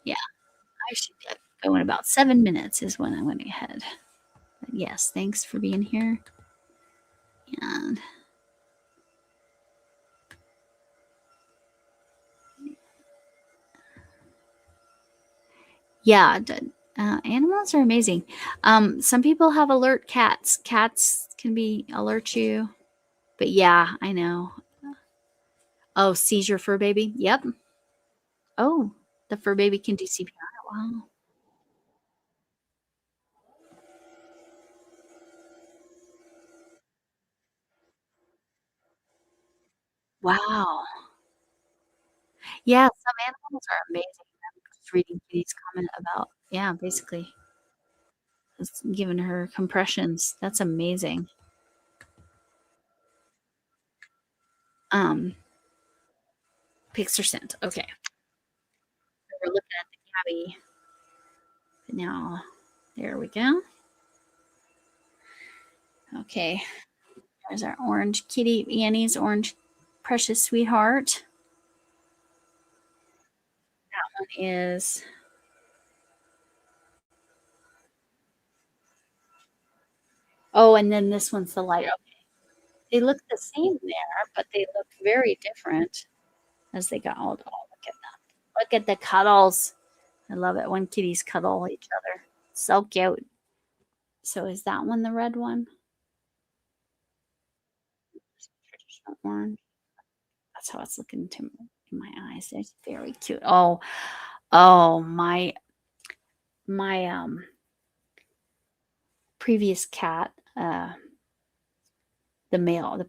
Speaker 1: Yeah, I should go in about 7 minutes is when I went ahead. But yes, thanks for being here. And yeah, animals are amazing. Some people have alert cats. Cats can alert you. But yeah, I know. Oh, seizure fur baby. Yep. Oh, the fur baby can do CPR. Wow. Wow. Yeah, some animals are amazing. I'm just reading Kitty's comment about, yeah, basically just giving her compressions. That's amazing. Um, Pics are sent. Okay. We're looking at the Gabby. But now, there we go. Okay. There's our orange kitty, Annie's orange precious sweetheart. That one is. Oh, and then this one's the light. Okay. They look the same there, but they look very different as they got old. Oh, look at that. Look at the cuddles. I love it when kitties cuddle each other. So cute. So is that one the red one? Traditional orange. That's how it's looking to in my eyes. It's very cute. Oh, oh my previous cat, the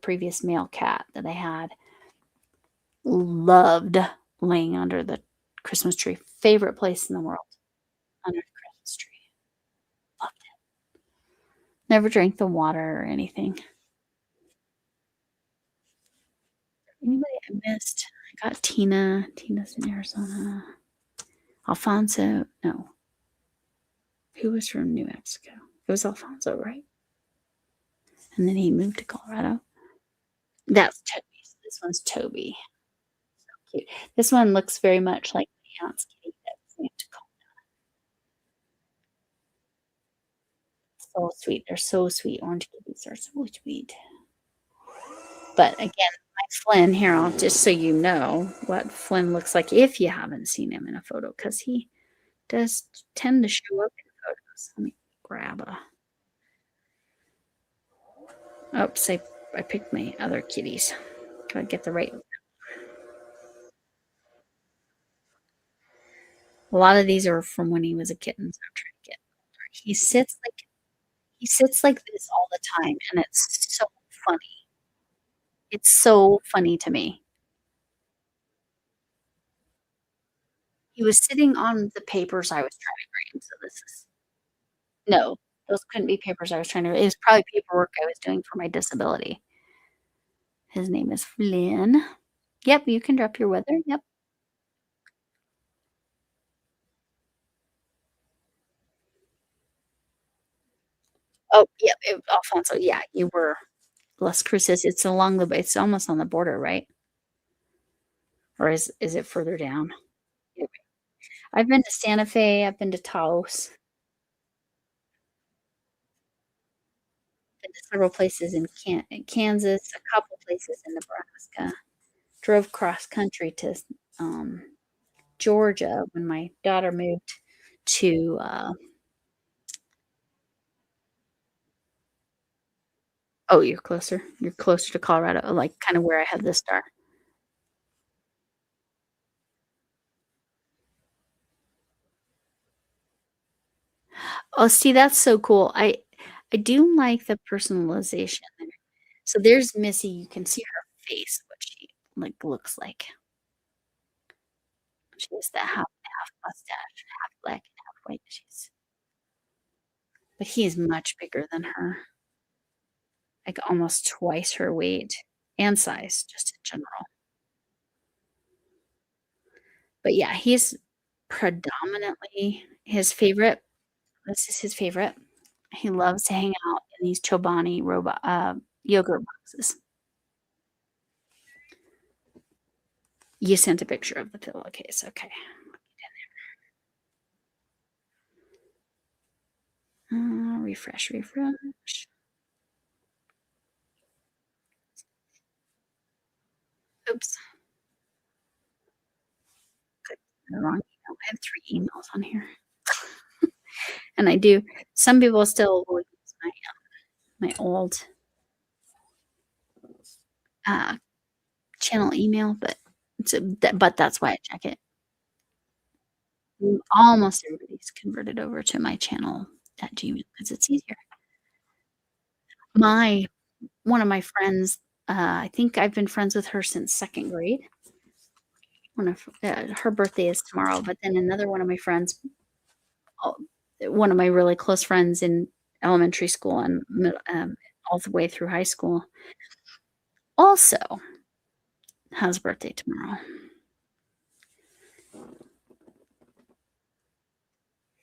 Speaker 1: previous male cat that I had loved laying under the Christmas tree. Favorite place in the world, under the Christmas tree. Loved it. Never drank the water or anything. Anybody I missed? I got Tina. Tina's in Arizona. Alfonso. No. Who was from New Mexico? It was Alfonso, right? And then he moved to Colorado. That's Toby. This one's Toby. So cute. This one looks very much like my aunt's kitty that's named so sweet. They're so sweet. Orange kitties are so sweet. But again, my Flynn here, I'll just so you know what Flynn looks like if you haven't seen him in a photo, because he does tend to show up in photos. Let me grab a. Oops, I picked my other kitties. Gotta get the right. A lot of these are from when he was a kitten, so I'm trying to get older. He sits like this all the time, and it's so funny. It's so funny to me. He was sitting on the papers I was trying to grade, so this is no, those couldn't be papers I was trying to it was probably paperwork I was doing for my disability. His name is Flynn. Yep, you can drop your weather, yep. Oh, yep, Alfonso, yeah, you were Las Cruces, it's almost on the border, right? Or is it further down? Yep. I've been to Santa Fe, I've been to Taos, been to several places in Kansas, a couple places in Nebraska. Drove cross country to, um, Georgia when my daughter moved to, oh, you're closer? You're closer to Colorado, like, kinda where I had the star. Oh, see, that's so cool. I do like the personalization there. So there's Missy, you can see her face, what she, like, looks like. She has the half mustache, half black and half white. But he is much bigger than her, like, almost twice her weight and size, just in general. But, yeah, he's predominantly his favorite this is his favorite. He loves to hang out in these Chobani robot yogurt boxes. You sent a picture of the pillowcase. Okay. Refresh, refresh. Oops. Clicked the wrong email. I have 3 emails on here. And I do. Some people still will use my old uh, channel email, but that's why I check it. Almost everybody's converted over to my channel at Gmail because it's easier. My one of my friends, I think I've been friends with her since second grade. Her birthday is tomorrow, but then another one of my friends, oh, one of my really close friends in elementary school and all the way through high school, also has a birthday tomorrow.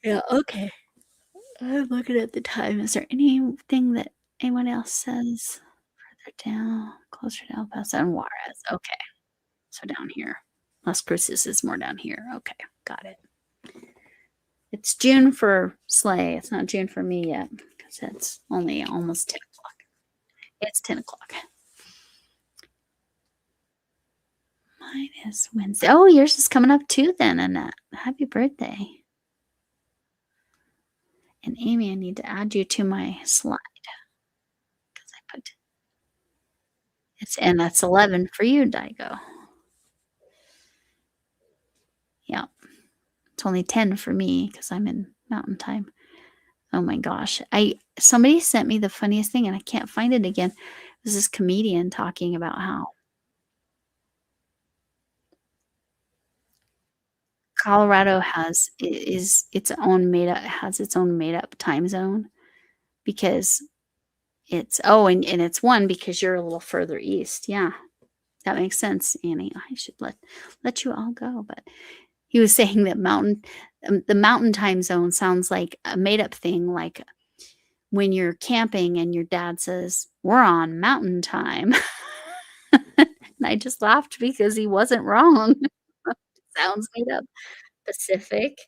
Speaker 1: Yeah, okay. I'm looking at the time. Is there anything that anyone else says further down, closer to El Paso and Juarez? Okay, so down here. Las Cruces is more down here. Okay, got it. It's June for Slay. It's not June for me yet because it's only almost 10 o'clock. It's 10 o'clock. Mine is Wednesday. Oh, yours is coming up too then, Annette. Happy birthday. And Amy, I need to add you to my slide because I put it's and that's 11 for you, Daigo. Yeah. It's only 10 for me because I'm in mountain time. Oh my gosh. Somebody sent me the funniest thing and I can't find it again. It was this comedian talking about how Colorado is its own made up time zone because and it's one because you're a little further east. Yeah. That makes sense, Annie. I should let you all go, but he was saying that the mountain time zone sounds like a made up thing, like when you're camping and your dad says, "We're on mountain time." And I just laughed because he wasn't wrong. Sounds made up. Pacific,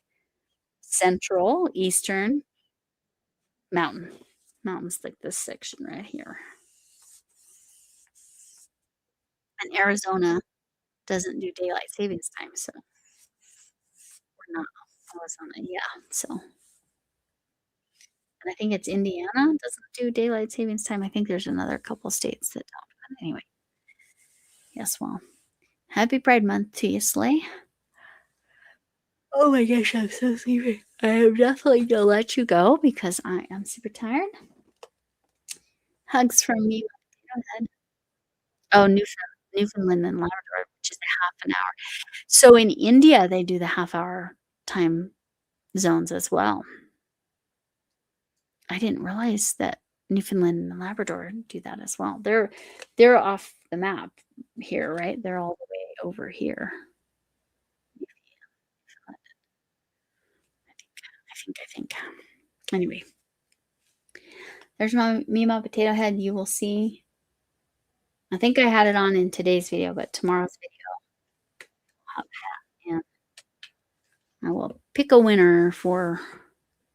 Speaker 1: Central, Eastern, Mountain. Mountain's like this section right here. And Arizona doesn't do daylight savings time, so we're not Arizona, yeah, so and I think it's Indiana doesn't do daylight savings time. I think there's another couple states that don't, but anyway. Yes, well, happy Pride Month to you, Slay. Oh my gosh, I'm so sleepy. I am definitely gonna let you go because I am super tired. Hugs from me. Go ahead. Oh, Newfoundland and Labrador, which is a half an hour. So in India, they do the half-hour time zones as well. I didn't realize that Newfoundland and Labrador do that as well. They're off the map here, right? They're all the way over here. I think. Anyway, there's my Potato Head. You will see. I think I had it on in today's video, but tomorrow's video, I'll have that, and I will pick a winner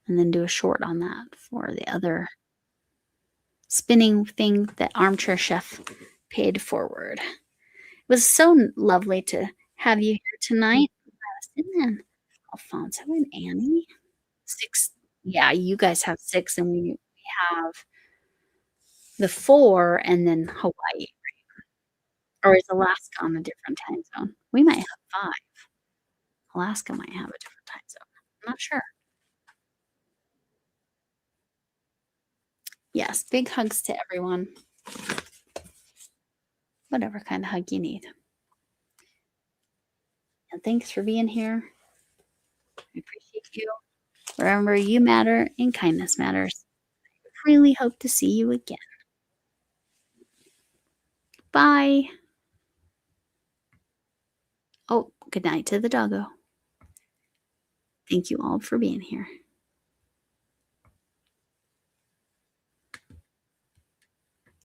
Speaker 1: and then do a short on that for the other spinning thing that Armchair Chef paid forward. It was so lovely to have you here tonight. And then Alfonso and Annie. 6. Yeah, you guys have 6, and we have the 4, and then Hawaii. Or is Alaska on a different time zone? We might have 5. Alaska might have a different time zone. I'm not sure. Yes, big hugs to everyone. Whatever kind of hug you need. And thanks for being here. I appreciate you. Remember, you matter and kindness matters. I really hope to see you again. Bye. Oh, good night to the doggo. Thank you all for being here.